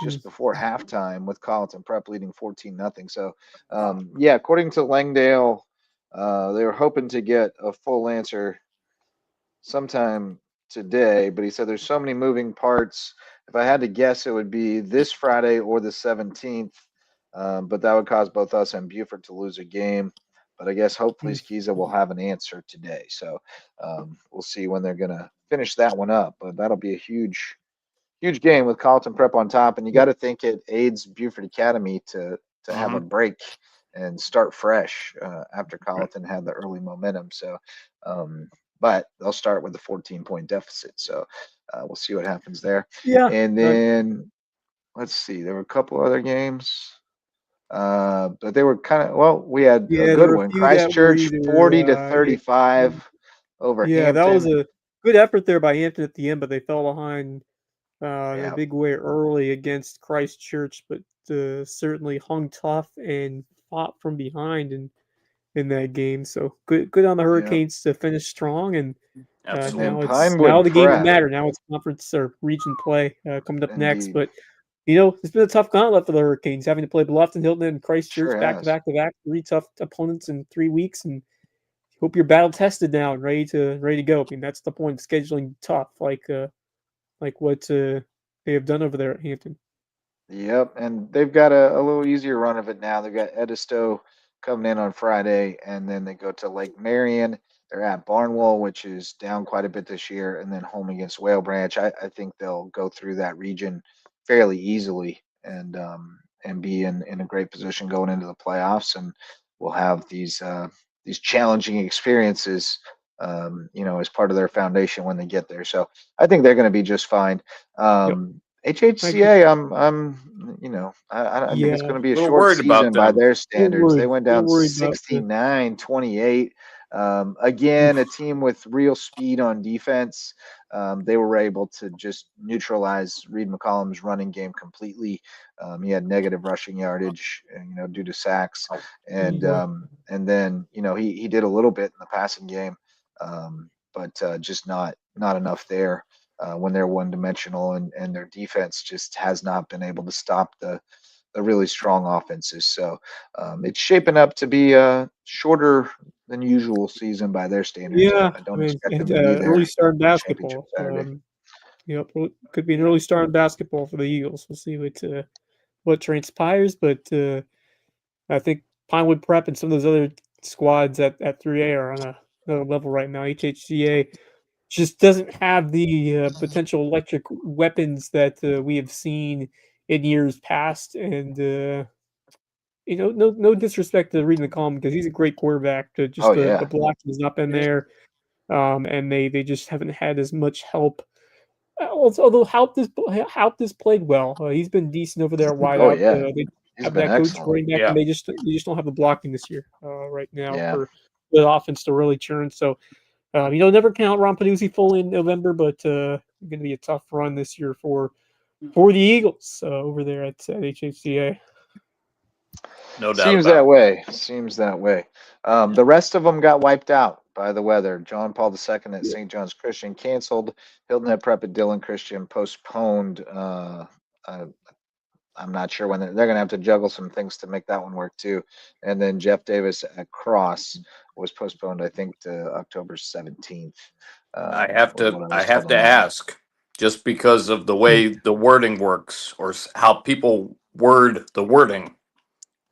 just before halftime with Colleton Prep leading 14-0. So, according to Langdale, they were hoping to get a full answer sometime today, but he said there's so many moving parts. If I had to guess, it would be this Friday or the 17th, but that would cause both us and Buford to lose a game. But I guess hopefully Skiza will have an answer today. So we'll see when they're going to finish that one up. But that'll be a huge game with Colleton Prep on top. And you got to think it aids Buford Academy to have a break and start fresh after Colleton had the early momentum. So, but they'll start with a 14-point deficit. So we'll see what happens there. Yeah. And then let's see, there were a couple other games. But they were kind of, well, we had a there good were a one. few that were Christchurch either 40-35 over yeah, that was Hampton. a good effort there by Hampton at the end, but they fell behind in a Yeah. big way early against Christchurch, but certainly hung tough and fought from behind in that game. So good on the Hurricanes to finish strong, and And then Absolutely. now Pinewood the game will Prep. matter. Now it's conference or region play coming up next. Indeed. But it's been a tough gauntlet for the Hurricanes, having to play Bluffton, Hilton, and Christchurch Sure back has. to back to back. 3 tough opponents in 3 weeks, and hope you're battle tested now and ready to go. I mean, that's the point of scheduling tough, like what they have done over there at Hampton. Yep, and they've got a little easier run of it now. They've got Edisto coming in on Friday, and then they go to Lake Marion. They're at Barnwell, which is down quite a bit this year, and then home against Whale Branch. I think they'll go through that region fairly easily and be in a great position going into the playoffs, and we'll have these challenging experiences, as part of their foundation when they get there. So I think they're going to be just fine. HHCA, I think it's going to be a Little short worried about season by them. their standards. They worried. went Little down worried about them. 69-28. Again, a team with real speed on defense. They were able to just neutralize Reed McCollum's running game completely. He had negative rushing yardage, due to sacks, and then he did a little bit in the passing game, but just not enough there. When they're one-dimensional, and their defense just has not been able to stop the really strong offenses. So it's shaping up to be a shorter than usual season by their standards. Yeah, I don't expect them and to be there early start in for the championship basketball. Saturday. Could be an early start in basketball for the Eagles. We'll see what transpires, but I think Pinewood Prep and some of those other squads at 3A are on another level right now. HHCA just doesn't have the potential electric weapons that we have seen in years past, and no disrespect to Reed McCollum because he's a great quarterback. Oh The yeah, blocking has not been there, and they just haven't had as much help. Although Haupt has played well, he's been decent over there wide oh out. yeah, They he's have been that coach excellent. running back, Yeah. and they just don't have the blocking this year right now Yeah. for the offense to really churn. So. Never count Ron Peduzzi fully in November, but going to be a tough run this year for the Eagles over there at HHCA. No doubt Seems about that it. way. Seems that way. The rest of them got wiped out by the weather. John Paul II at St. John's Christian canceled. Hilton Head Prep at Dillon Christian postponed. I'm not sure when they're going to have to juggle some things to make that one work too. And then Jeff Davis at Cross was postponed, I think, to October 17th. I have was what to was told on that one. ask, just because of the way the wording works or how people word the wording.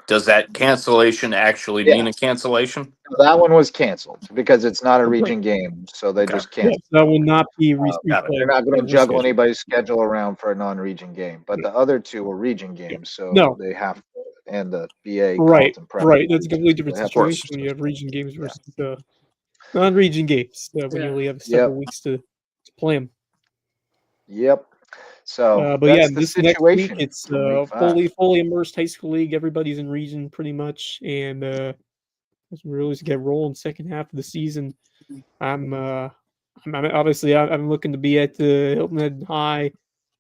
Does that cancellation actually mean a cancellation? That one was canceled because it's not a Right. region game, so they Okay. just canceled. That will not be got it. They're not going to rescheduled. juggle anybody's schedule around for a non-region game, but the other two were region games, so they have to, and the BA Right, Carlton Prep. right. That's a completely different They have to- situation when you have region games versus non-region games when you only have several weeks to play them. Yep. So But yeah, that's the this next week situation it's for week 5. fully immersed high school league. Everybody's in region pretty much, and as we really get rolling second half of the season, I'm obviously I'm looking to be at the Hilton Head High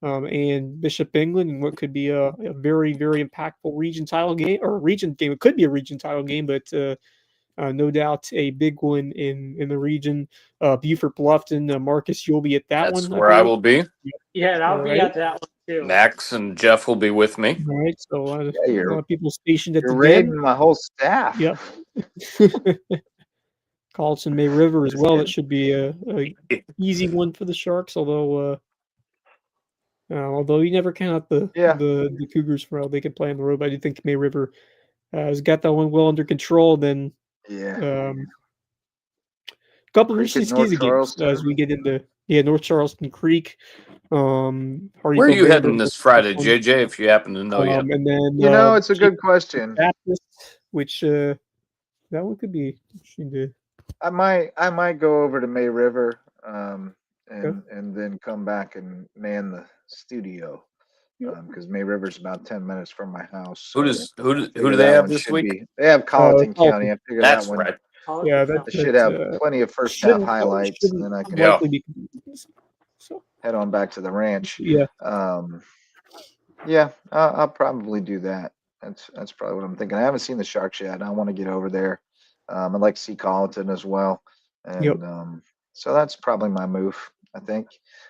and Bishop England, and what could be a very very impactful region title game or region game. It could be a region title game, but no doubt a big one in the region. Beaufort Bluffton, Marcus, you'll be at that That's one. where I will be. Yeah, and I'll be Alright. at that one too. Max and Jeff will be with me. All right, so a lot you're- of people stationed at You're the raiding den. my whole staff. Yep. Carlson May River as well. That should be a easy one for the Sharks. Although you never count the Cougars for how they can play on the road. But I do think May River has got that one well under control. Then a couple of interesting North skis games Charleston. as we get into North Charleston Creek. Where are you heading this Friday, JJ? If you happen to know yet. And then It's a good question. Baptist which that one could be interesting to. I might go over to May River, Okay. and then come back and man the studio, Yep. because May River's about 10 minutes from my house. Who So do figure they that have one this should week? be. They have Colleton County. Colleton. I figure that That's one right. Yeah, they should have plenty of first half highlights, and then I can Yeah. likely be. So head on back to the ranch. yeah, Yeah, I'll probably do that. That's probably what I'm thinking. I haven't seen the Sharks yet. I want to get over there. I'd like to see Colleton as well, Yep. and so that's probably my move. I think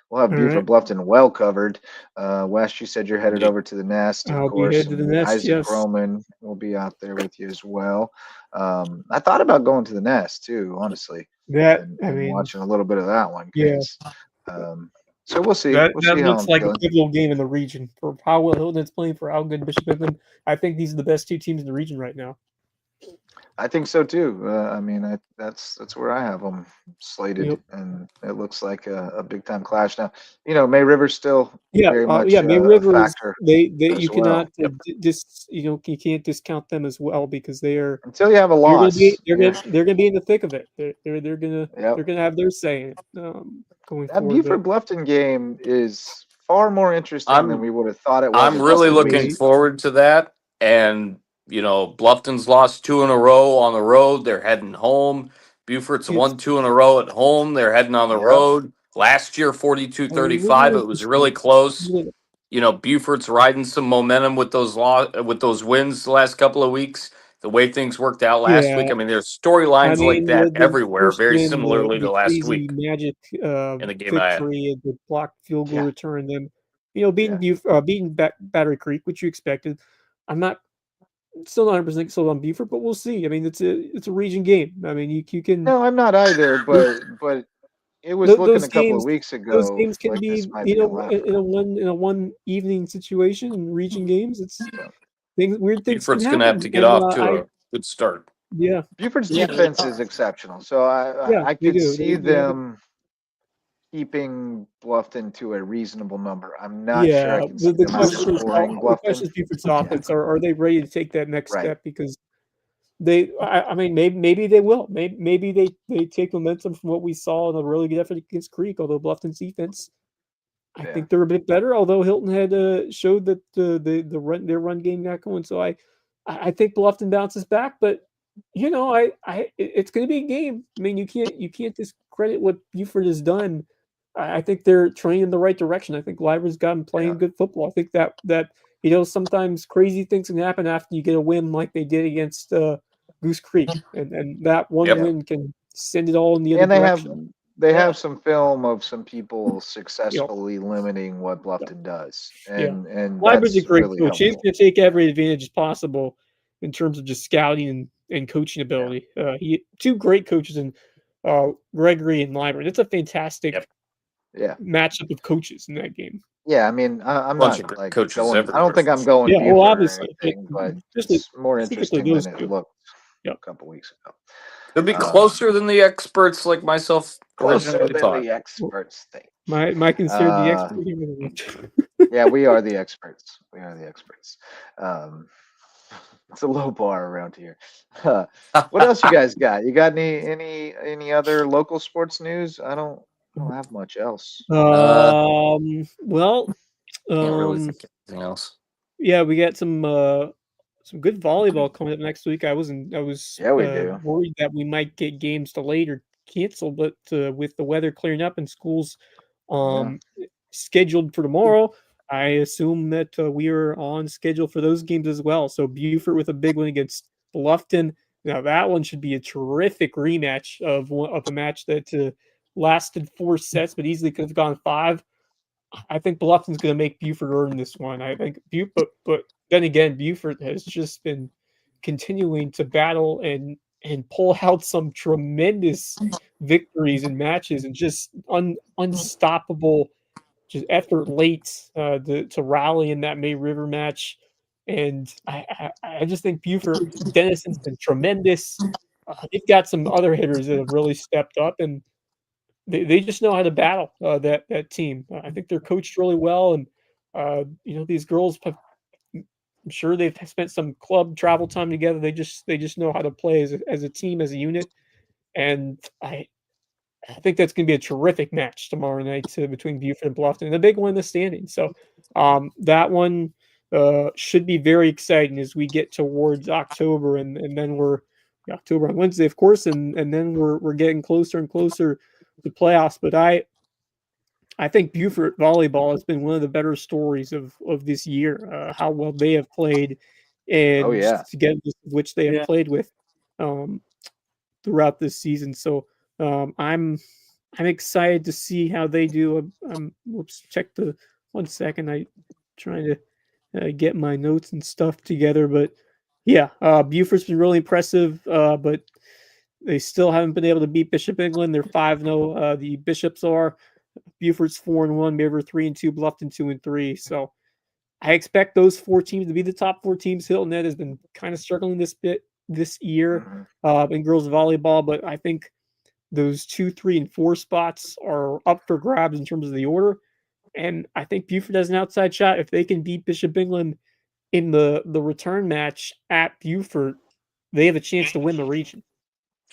we'll have All Buford right. Bluffton well covered. Wes, you said you're headed over to the Nest, of I'll be course, headed to the and Nest, Isaac yes. Roman will be out there with you as well. I thought about going to the Nest too, honestly, That and, I mean, watching a little bit of that one. yeah. 'Cause, so we'll see. That We'll see how looks I'm like feeling. a pivotal game in the region for how well Hilton is playing, for how good Bishop Midland. I think these are the best two teams in the region right now. I think so too. I mean, that's where I have them slated, Yep. and it looks like a big time clash. Now, May River's still very much May a River is factor they as you well. cannot you can't discount them as well, because they are Until you have a they're gonna loss. be they're gonna be in the thick of it. They're gonna Yep. have their say going That forward. Buford Bluffton game is far more interesting than we would have thought it was. I'm really looking Possibly. forward to that. And, Bluffton's lost 2 in a row on the road. They're heading home. Buford's won 2 in a row at home. They're heading on the Yep. road. Last year, 42-35. It was really close. Buford's riding some momentum with those wins the last couple of weeks. The way things worked out last week. I mean, there's storylines like that the everywhere, first very win, similarly to last crazy week magic in the game I had. victory, the blocked field goal Yeah. return, them, beating Battery Creek, which you expected. I'm not still not 100% sold on Buford, but we'll see. I mean, it's a region game. I mean, you can. No, I'm not either, but it was looking Those a couple games, of weeks those ago games can like this be, might be a lap. in a one evening situation in region games. It's Yeah. weird things can Buford's happen. going to have to get And, off to a good start. Yeah. Buford's defense is exceptional, so I they could do. see They have them keeping Bluffton to a reasonable number. I'm not sure I can see the them question is, outscoring the question Bluffton. is Buford's offense. Are they ready to take that next Right. step? Because I mean, maybe they will. Maybe they take momentum from what we saw in a really good effort against Creek. Although Bluffton's defense, I Yeah. think they're a bit better. Although Hilton had showed that their run game got going. So I think Bluffton bounces back. But it's going to be a game. I mean, you can't discredit what Buford has done. I think they're training in the right direction. I think Library's got them playing good football. I think that sometimes crazy things can happen after you get a win like they did against Goose Creek, and that one win can send it all in the other And direction. they have some film of some people successfully limiting what Bluffton does, and Library's a that's great really coach. He's helpful. going to take every advantage possible in terms of just scouting and coaching ability. He two great coaches in Gregory and Library. That's a fantastic matchup of coaches in that game. Yeah, I mean, I'm Bunch not of like coaches going. I everywhere. don't think I'm going Yeah, Buford well, or obviously, anything, but just it's more specifically interesting those than it two. looked a couple weeks ago. Could be closer than the experts like myself Closer originally than thought. the experts think. My considered the expert here. Yeah, we are the experts. We are the experts. It's a low bar around here. What else you guys got? You got any other local sports news? I don't have much else. Well, Can't really think of anything else. Yeah, we got some good volleyball coming up next week. I was we do. worried that we might get games delayed or canceled, but with the weather clearing up and schools scheduled for tomorrow, I assume that we are on schedule for those games as well. So Buford with a big one against Bluffton. Now that one should be a terrific rematch of a match that lasted 4 sets, but easily could have gone 5. I think Bluffton's going to make Buford earn this one. I think but then again, Buford has just been continuing to battle and pull out some tremendous victories and matches, and just unstoppable just effort late to rally in that May River match. And I just think Buford, Dennison's been tremendous. They've got some other hitters that have really stepped up, and they just know how to battle that team. I think they're coached really well, and these girls have I'm sure they've spent some club travel time together. They just know how to play as a team, as a unit, and I think that's going to be a terrific match tomorrow night between Buford and Bluffton, and a big one in the standings. So that one should be very exciting as we get towards October, and then we're October on Wednesday, of course, and then we're getting closer and closer to playoffs. But I think Buford volleyball has been one of the better stories of this year. How well they have played, and Oh, yeah. together which they have played with throughout this season. So I'm excited to see how they do. Let's check the 1 second. I trying to get my notes and stuff together, but yeah, Buford's been really impressive, but they still haven't been able to beat Bishop England. They're 5-0. The Bishops are. Buford's 4-1, Beaver 3-2, Bluffton 2-3. So I expect those 4 teams to be the top 4 teams. Hilton Head has been kind of struggling this year in girls volleyball, but I think those 2, 3, and 4 spots are up for grabs in terms of the order. And I think Buford has an outside shot if they can beat Bishop England in the return match at Buford. They have a chance to win the region.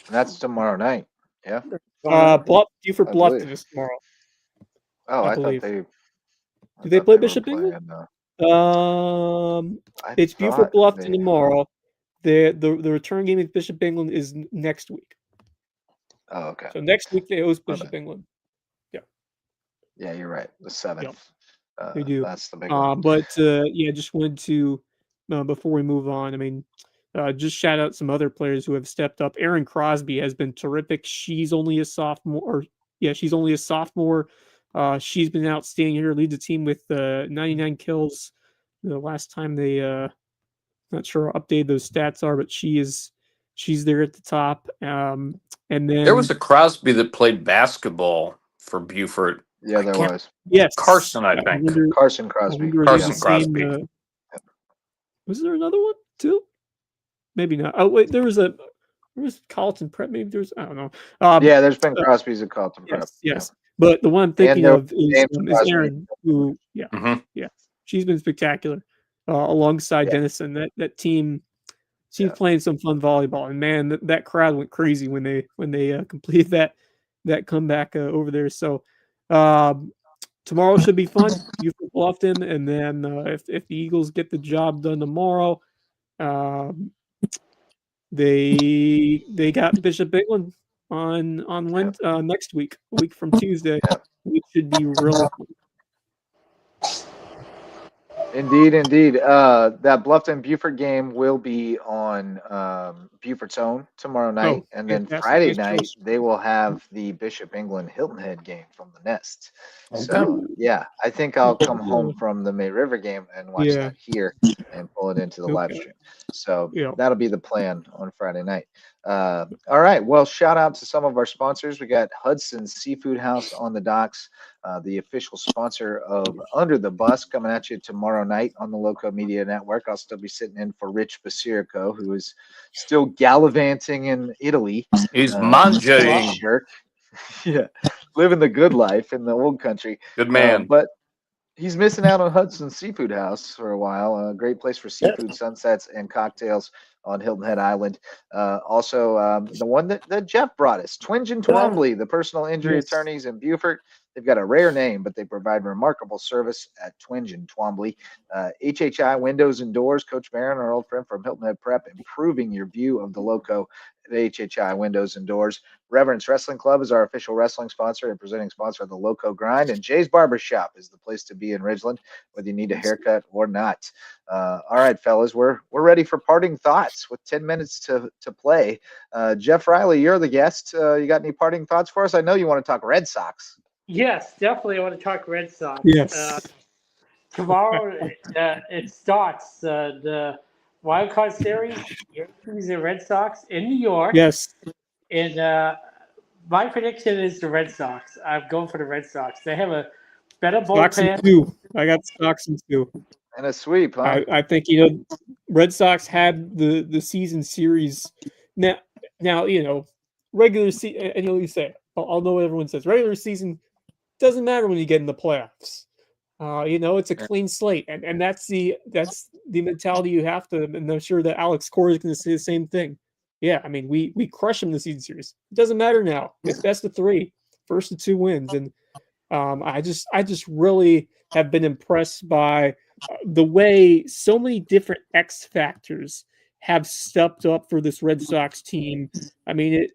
That's tomorrow night. Yeah. Buford Bluffton is tomorrow. Oh, I thought believe. they. Do they play Bishop England? It's Buford Bluffton tomorrow. The return game with Bishop England is next week. Oh, okay. So next week they host Bishop England. Yeah. Yeah, you're right. The 7th. Yep. They do. That's the big one. But just wanted to before we move on. I mean, just shout out some other players who have stepped up. Erin Crosby has been terrific. She's only a sophomore. She's only a sophomore. She's been outstanding here. Leads the team with 99 kills. The last time they, not sure how updated those stats are, but she's there at the top. And then there was a Crosby that played basketball for Buford. Yeah, there was. Yes, Carson, I think. Carson Crosby. Carson Crosby. Was there another one too? Maybe not. Oh wait, there was Carlton Prep. Maybe there's, I don't know. Yeah, there's been Crosby's at Carlton Prep. Yes. But the one I'm thinking of is Erin, who, she's been spectacular alongside Dennison. That team, she's playing some fun volleyball, and man, that crowd went crazy when they completed that comeback over there. So tomorrow should be fun. Buford Bluffton, and then if the Eagles get the job done tomorrow, they got Bishop England on Wednesday, next week, a week from Tuesday, which should be really fun. Indeed. That Bluffton Buford game will be on Buford's own tomorrow night, and then Friday night they will have the Bishop England Hilton Head game from the Nest. So I think I'll come home from the May River game and watch that here and pull it into the live stream. So that'll be the plan on Friday night. All right. Well, shout out to some of our sponsors. We got Hudson's Seafood House on the docks, the official sponsor of Under the Bus, coming at you tomorrow night on the Lowco Media Network. I'll still be sitting in for Rich Basirico, who is still gallivanting in Italy. He's mangiating. Yeah, living the good life in the old country. Good man. But he's missing out on Hudson's Seafood House for a while. A great place for seafood sunsets and cocktails on Hilton Head Island. Also, the one that Jeff brought us, Twinge and Twombly, the personal injury attorneys in Buford. They've got a rare name, but they provide remarkable service at Twinge and Twombly. HHI Windows and Doors, Coach Barron, our old friend from Hilton Head Prep, improving your view of the Lowco at HHI Windows and Doors. Reverence Wrestling Club is our official wrestling sponsor and presenting sponsor of the Lowco Grind. And Jay's Barbershop is the place to be in Ridgeland, whether you need a haircut or not. All right, fellas, we're ready for parting thoughts with 10 minutes to play. Jeff Riley, you're the guest. You got any parting thoughts for us? I know you want to talk Red Sox. Yes, definitely. I want to talk Red Sox. Yes. Tomorrow it starts the wild card series. Yankees and Red Sox in New York. Yes. And my prediction is the Red Sox. I'm going for the Red Sox. They have a better bullpen. I got Sox in 2. And a sweep, huh? I think Red Sox had the season series. Now regular season. And you say, I'll know what everyone says. Regular season doesn't matter when you get in the playoffs. It's a clean slate, and that's the mentality you have to. And I'm sure that Alex Cora is going to say the same thing. Yeah, I mean, we crush them the season series. It doesn't matter now. It's best of 3, first of 2 wins, and I just really have been impressed by the way so many different X factors have stepped up for this Red Sox team. I mean,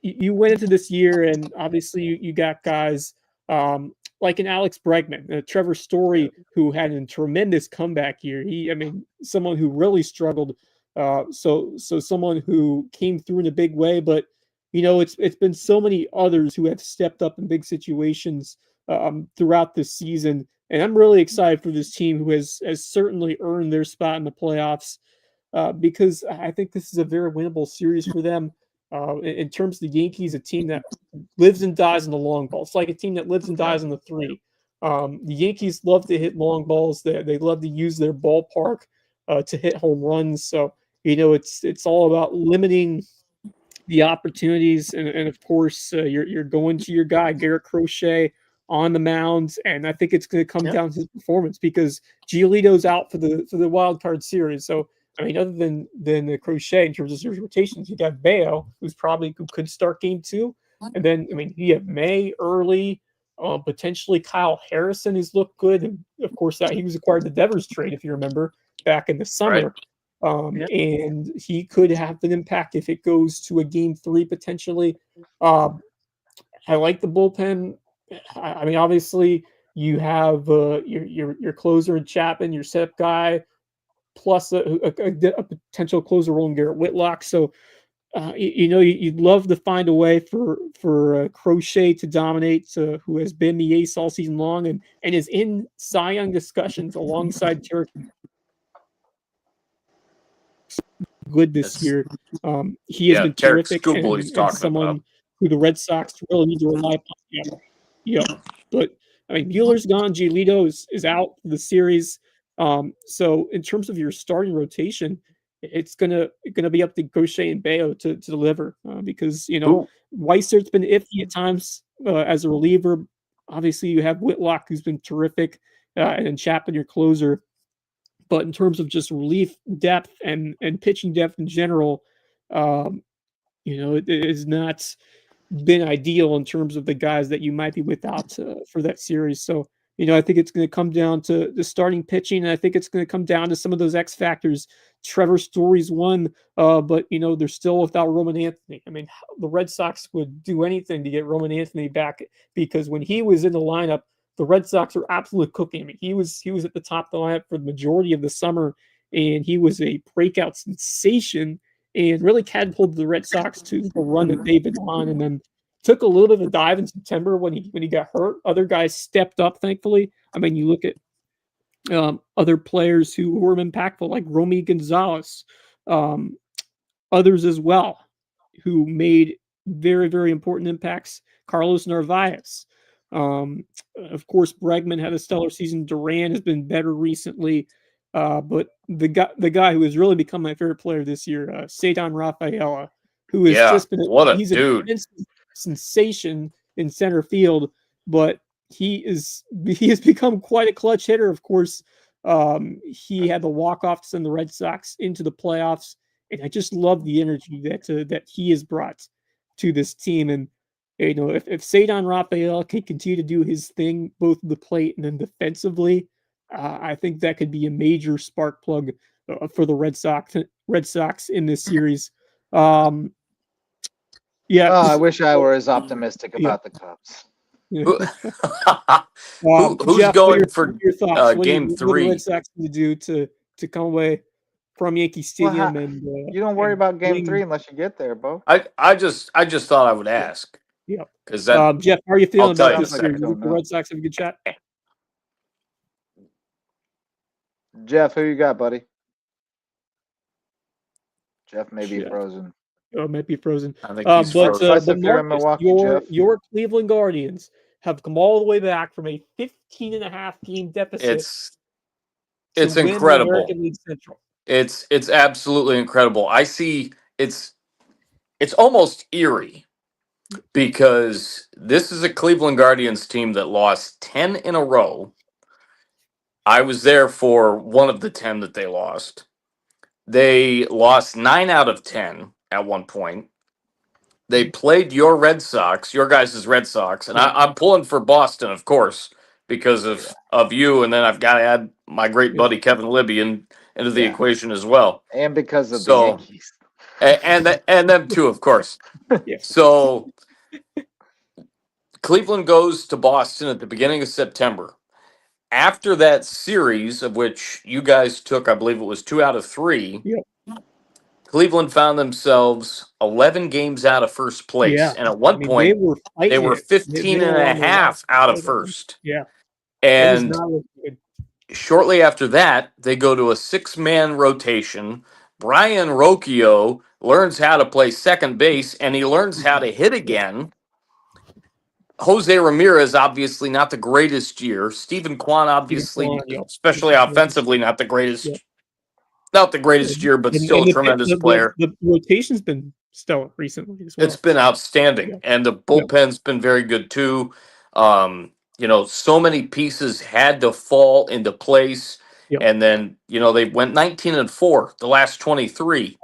you went into this year, and obviously you got guys like an Alex Bregman, Trevor Story, who had a tremendous comeback year. Someone who really struggled. So someone who came through in a big way, but it's been so many others who have stepped up in big situations throughout this season, and I'm really excited for this team who has certainly earned their spot in the playoffs because I think this is a very winnable series for them. In terms of the Yankees, a team that lives and dies in the long ball. It's like a team that lives and dies in the 3. The Yankees love to hit long balls. They love to use their ballpark to hit home runs. So it's all about limiting the opportunities, and of course you're going to your guy Garrett Crochet on the mound, and I think it's going to come down to his performance because Giolito's out for the wild card series. So I mean, other than the Crochet in terms of series rotations, you got Bayo, who could start game 2, and then I mean you have May early, potentially Kyle Harrison, who's looked good, and of course that he was acquired the Devers trade if you remember back in the summer. Right. And he could have an impact if it goes to a game 3 potentially. I like the bullpen. I mean, obviously you have your closer in Chapman, your setup guy, plus a potential closer role in Garrett Whitlock. So you'd love to find a way for Crochet to dominate, who has been the ace all season long and is in Cy Young discussions alongside Tarek. Good this year. He has been terrific and someone who the Red Sox really need to rely upon. Yeah. But I mean, Buehler's gone. Giolito is out for the series. So in terms of your starting rotation, it's gonna be up to Crochet and Bayo to deliver because Weisert's been iffy at times as a reliever. Obviously, you have Whitlock, who's been terrific, and then Chapman, your closer. But in terms of just relief depth and pitching depth in general, it has not been ideal in terms of the guys that you might be without for that series. So, I think it's going to come down to the starting pitching, and I think it's going to come down to some of those X factors. Trevor Story's one, but they're still without Roman Anthony. I mean, the Red Sox would do anything to get Roman Anthony back because when he was in the lineup, the Red Sox were absolutely cooking. I mean, he was at the top of the lineup for the majority of the summer, and he was a breakout sensation and really catapulted the Red Sox to the run that they've been on. And then took a little bit of a dive in September when he got hurt. Other guys stepped up, thankfully. I mean, you look at other players who were impactful, like Romy Gonzalez, others as well, who made very, very important impacts. Carlos Narvaez. Of course, Bregman had a stellar season. Duran has been better recently. But the guy who has really become my favorite player this year, Ceddanne Rafaela, who has just been he's dude. A sensation in center field, but he has become quite a clutch hitter. Of course, he had the walk-off to send the Red Sox into the playoffs, and I just love the energy that he has brought to this team. And if Ceddanne Rafaela can continue to do his thing, both the plate and then defensively, I think that could be a major spark plug for the Red Sox in this series. I wish I were as optimistic about the Cubs. Who's Jeff, going for your thoughts? game 3? What do the Red Sox need to do to come away from Yankee Stadium? You don't worry about game 3 unless you get there, Bo. I just thought I would ask. Yeah. Because Jeff, how are you feeling about this series? The Red Sox have a good shot. Jeff, who you got, buddy? Jeff may be frozen. Oh, might be frozen. I think he's frozen. Marcus, your Cleveland Guardians have come all the way back from a 15.5 game deficit. It's incredible. It's absolutely incredible. I see it's almost eerie because this is a Cleveland Guardians team that lost 10 in a row. I was there for one of the 10 that they lost. They lost 9 out of 10 at one point. They played your Red Sox, your guys' Red Sox, and I'm pulling for Boston, of course, because of you. And then I've got to add my great buddy Kevin Libby into the equation as well. And because of the So, Yankees. and them too, of course. Yes. So Cleveland goes to Boston at the beginning of September. After that series, of which you guys took, I believe it was 2 out of 3. Yep. Cleveland found themselves 11 games out of first place. Yeah. And at one they point, were they fighting were it. 15 They and were a on the half out of line. first. Yeah. It was And not looking good. shortly after that, they go to a 6-man rotation. Brian Rocchio learns how to play second base, and he learns how to hit again. Jose Ramirez, obviously not the greatest year. Stephen Kwan, obviously, especially offensively, not the greatest. Yep. Not the greatest year, but still a tremendous player. The rotation's been stellar recently as well. It's been outstanding, and the bullpen's been very good too. So many pieces had to fall into place, and then they went 19-4 the last 23.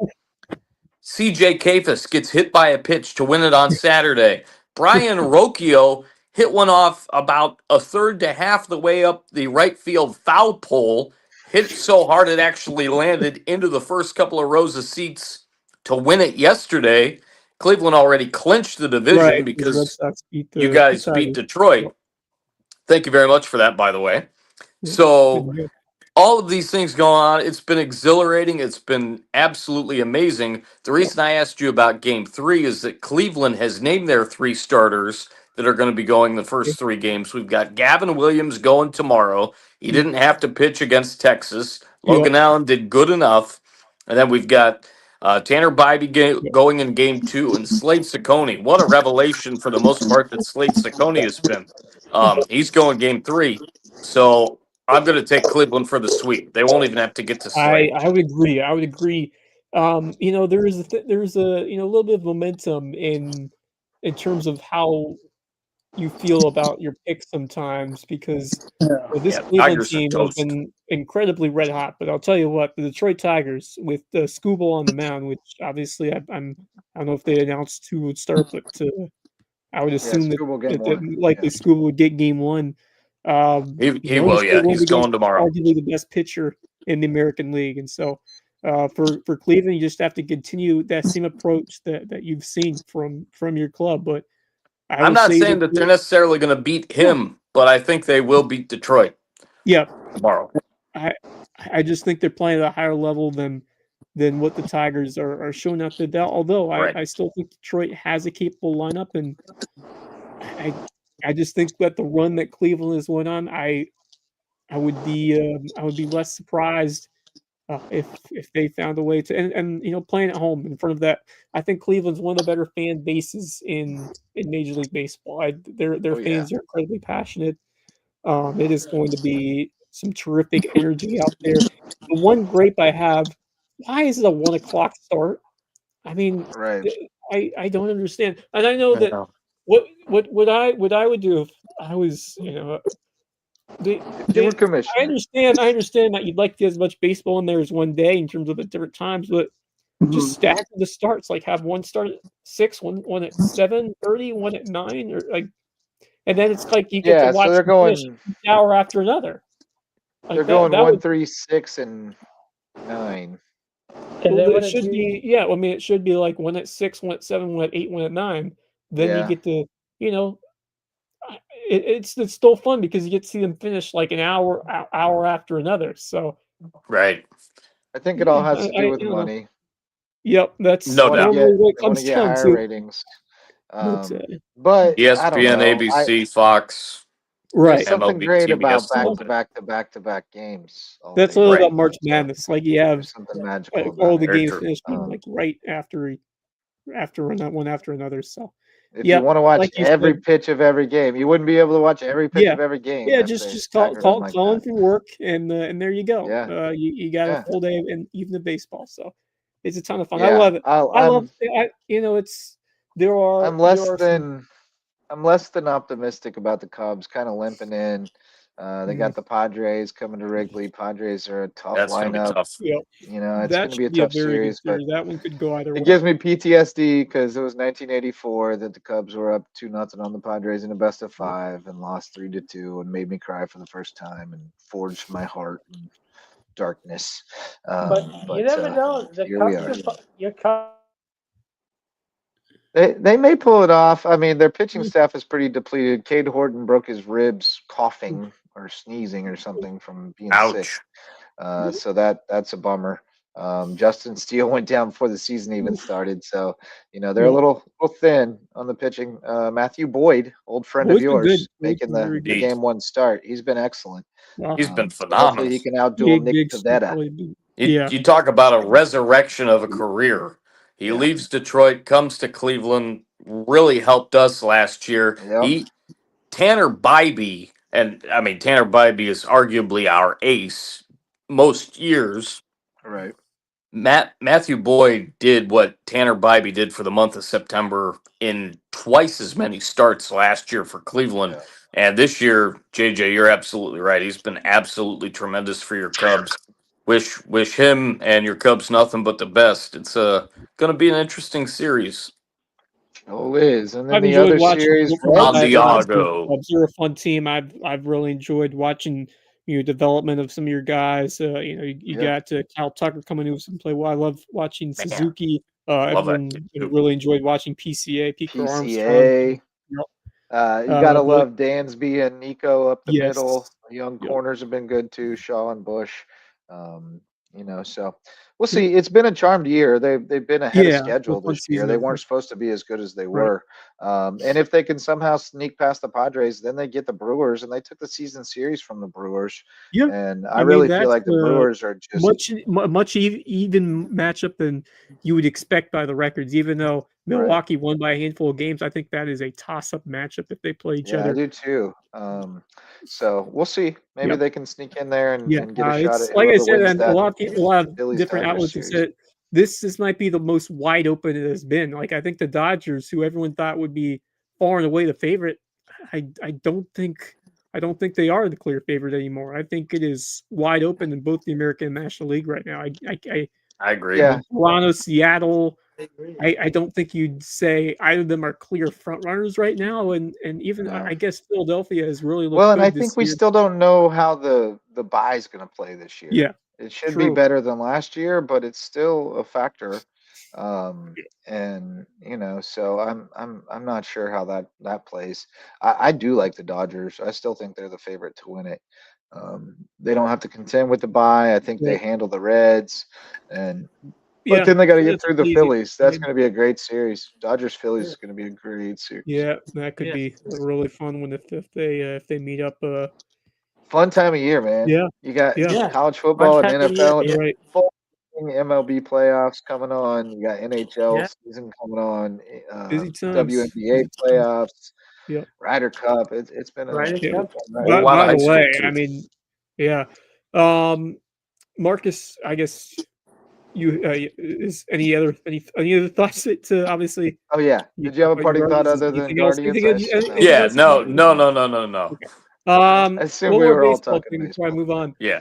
CJ Kafis gets hit by a pitch to win it on Saturday. Brian Rocchio hit one off about a third to half the way up the right field foul pole. Hit it so hard it actually landed into the first couple of rows of seats to win it yesterday. Cleveland already clinched the division because you guys beat Detroit. Yep. Thank you very much for that, by the way. So all of these things going on, it's been exhilarating. It's been absolutely amazing. The reason I asked you about Game 3 is that Cleveland has named their 3 starters that are going to be going the first 3 games. We've got Gavin Williams going tomorrow. He didn't have to pitch against Texas. Logan Allen did good enough. And then we've got Tanner Bybee going in Game 2, and Slade Ciccone. What a revelation for the most part that Slade Ciccone has been. He's going Game 3. So I'm going to take Cleveland for the sweep. They won't even have to get to Slade. I would agree. There's a little bit of momentum in terms of how you feel about your pick sometimes, because this Cleveland team has been incredibly red hot. But I'll tell you what, the Detroit Tigers with Skubal on the mound, which obviously I don't know if they announced who would start, but I would assume that likely Skubal would get Game 1. He will, yeah. He's going tomorrow. Arguably the best pitcher in the American League, and so for Cleveland, you just have to continue that same approach that you've seen from your club. But I'm not saying that they're necessarily going to beat him, but I think they will beat Detroit. Yeah, tomorrow. I just think they're playing at a higher level than what the Tigers are showing up to. Although I still think Detroit has a capable lineup, and I just think that the run that Cleveland has went on, I would be less surprised if they found a way to and playing at home in front of that. I think Cleveland's one of the better fan bases in Major League Baseball. Their fans are incredibly passionate. It is going to be some terrific energy out there. The one gripe I have: why is it a 1:00 start? I mean, I don't understand, and I know that. What I would do if I was, I understand that you'd like to get as much baseball in there as one day in terms of the different times, but just stagger the starts. Like have one start at 6, one at 7:30, one at 9, or and then it's like you get to watch so they're an hour after another. Like they're going 1, 3, 6, and 9. Well, it should be it should be like 1 at 6, 1 at 7, 1 at 8, 1 at 9. Then you get to, it's still fun because you get to see them finish like an hour after another. So, right. I think it all has to do with money. Yep, that's no doubt. What it comes get down higher to. ratings. But ESPN, ABC, Fox. Right. There's something great about back-to-back games. That's a little about March Madness. Like you have something magical. All the games finishing like right after one after another. So if you want to watch every pitch of every game, you wouldn't be able to watch every pitch of every game. Yeah, just call in from work, and there you go. Yeah. You got a full day and even the baseball. So it's a ton of fun. I love it. I love it's there are. I'm less than optimistic about the Cubs kind of limping in. They got the Padres coming to Wrigley. Padres are a tough That's going to be lineup. tough. Yeah, You know, it's that going to be a should be a tough very good series, but series. That one could go either it way. gives me PTSD because it was 1984 that the Cubs were up 2-0 on the Padres in a best of 5 and lost 3-2 and made me cry for the first time and forged my heart in darkness. But you never know. The here we Cubs, are. your Cubs. They may pull it off. I mean, their pitching staff is pretty depleted. Cade Horton broke his ribs coughing or sneezing or something from being sick. Ouch. So that's a bummer. Justin Steele went down before the season even started. So, you know, they're a little thin on the pitching. Matthew Boyd, old friend of Boyd's been good. yours, Boyd's making been the very good. game 1 start. He's been excellent. Wow. He's been So phenomenal. hopefully he can outduel Nick Pivetta. You talk about a resurrection of a career. He leaves Detroit, comes to Cleveland, really helped us last year. Yep. Tanner Bybee, and I mean Tanner Bybee is arguably our ace most years. Right. Matthew Boyd did what Tanner Bybee did for the month of September in twice as many starts last year for Cleveland. Yeah. And this year, JJ, you're absolutely right. He's been absolutely tremendous for your Cubs. Wish him and your Cubs nothing but the best. It's going to be an interesting series. Oh, it is. And then I've the enjoyed other watching series, from On the Diago. Cubs. They're a fun team. I've really enjoyed watching development of some of your guys. You got Cal Tucker coming in with some play. Well, I love watching Suzuki. Everyone really enjoyed watching Pico Armstrong. You gotta love Dansby and Nico up the middle. Young corners have been good too, Shaw and Bush. So we'll see. It's been a charmed year. They've been ahead of schedule this year. They weren't supposed to be as good as they were. And if they can somehow sneak past the Padres, then they get the Brewers, and they took the season series from the Brewers. Yeah, and I really feel like the Brewers are just much even matchup than you would expect by the records. Even though Milwaukee won by a handful of games, I think that is a toss-up matchup if they play each other. I do too. So we'll see. Maybe they can sneak in there and get a shot at. Like I said, and a lot of different outlets have said this might be the most wide open it has been. Like I think the Dodgers, who everyone thought would be far and away the favorite, I don't think they are the clear favorite anymore. I think it is wide open in both the American and National League right now. I agree. Yeah. Toronto, Seattle. I don't think you'd say either of them are clear front runners right now, and even I guess Philadelphia has really looked well. And good I this think we year. still don't know how the bye is going to play this year. Yeah, it should be better than last year, but it's still a factor. And so I'm not sure how that plays. I do like the Dodgers. I still think they're the favorite to win it. They don't have to contend with the bye. I think they handle the Reds, but then they got to get through the Phillies. That's going to be a great series. Dodgers Phillies is going to be a great series. Yeah, that could be a really fun one if they meet up. Fun time of year, man. Yeah, you got college football and NFL and full MLB playoffs coming on. You got NHL season coming on. WNBA playoffs. Yeah, Ryder Cup. It's been a Ryder Cup. By the way, I mean, Marcus, I guess you is any other thoughts to obviously? Oh yeah. Did you have a parting thought other than Guardians? No. Okay. I assume we were all talking before I move on. Yeah.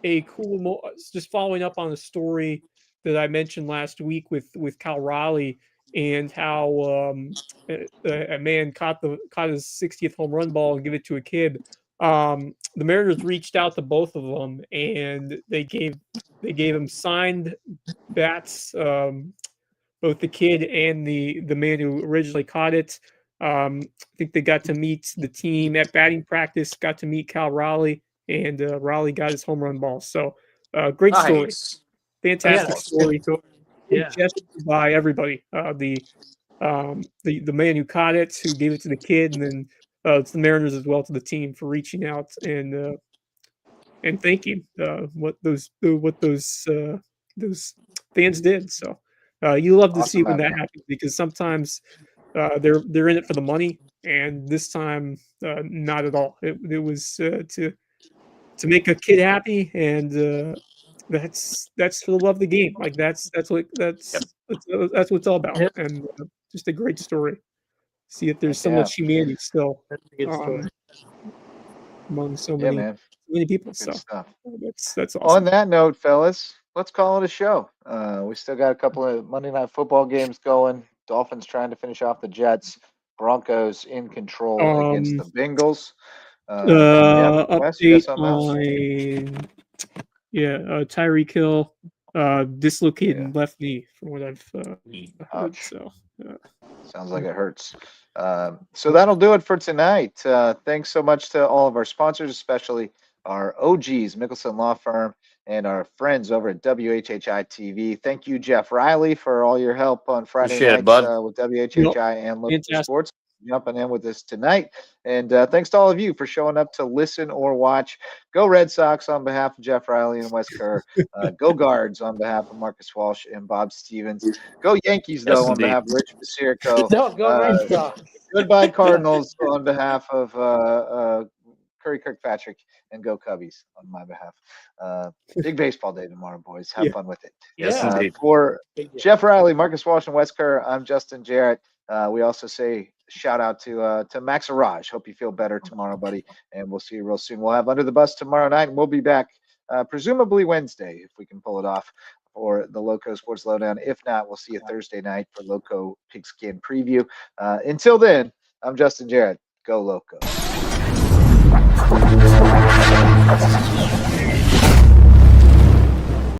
A cool, just following up on a story that I mentioned last week with Cal Raleigh and how a man caught his 60th home run ball and give it to a kid. The Mariners reached out to both of them and they gave him signed bats, both the kid and the man who originally caught it. I think they got to meet the team at batting practice, got to meet Cal Raleigh, and Raleigh got his home run ball. So great story. Fantastic story. Just by everybody. The man who caught it, who gave it to the kid, and then it's the Mariners as well to the team for reaching out and thanking what those fans did. So you love to see when that happens because sometimes they're in it for the money, and this time not at all. It was to make a kid happy, and that's to love the game. Like that's what it's all about, and just a great story. See if there's so much humanity still. That's a good story. among so Yeah, many man. people. Good So stuff. that's On awesome. that note, fellas, let's call it a show. We still got a couple of Monday Night Football games going. Dolphins trying to finish off the Jets. Broncos in control against the Bengals. Wes, you got Update something else? on Tyreek Hill dislocated left knee from what I've heard. Ouch. So Sounds like it hurts. So that'll do it for tonight. Thanks so much to all of our sponsors, especially our OGs, Mickelson Law Firm, and our friends over at WHHI TV. Thank you, Jeff Riley, for all your help on Friday Appreciate it, nights bud. with WHHI and Local fantastic. Sports. Jumping in with us tonight. And thanks to all of you for showing up to listen or watch. Go Red Sox on behalf of Jeff Riley and Wes Kerr. Go Guards on behalf of Marcus Walsh and Bob Stevens. Go Yankees, though, Yes, on indeed. behalf of Rich Basirico. No, go Red Sox. Goodbye, Cardinals, on behalf of Curry Kirkpatrick, and go Cubbies on my behalf. Big baseball day tomorrow, boys. Have fun with it. Yes, Yeah. indeed. For Big deal. Jeff Riley, Marcus Walsh, and Wes Kerr, I'm Justin Jarrett. We also say shout out to Max Araj. Hope you feel better tomorrow, buddy. And we'll see you real soon. We'll have Under the Bus tomorrow night, and we'll be back presumably Wednesday if we can pull it off for the Loco Sports Lowdown. If not, we'll see you Thursday night for Loco Pigskin Preview. Until then, I'm Justin Jarrett. Go Loco.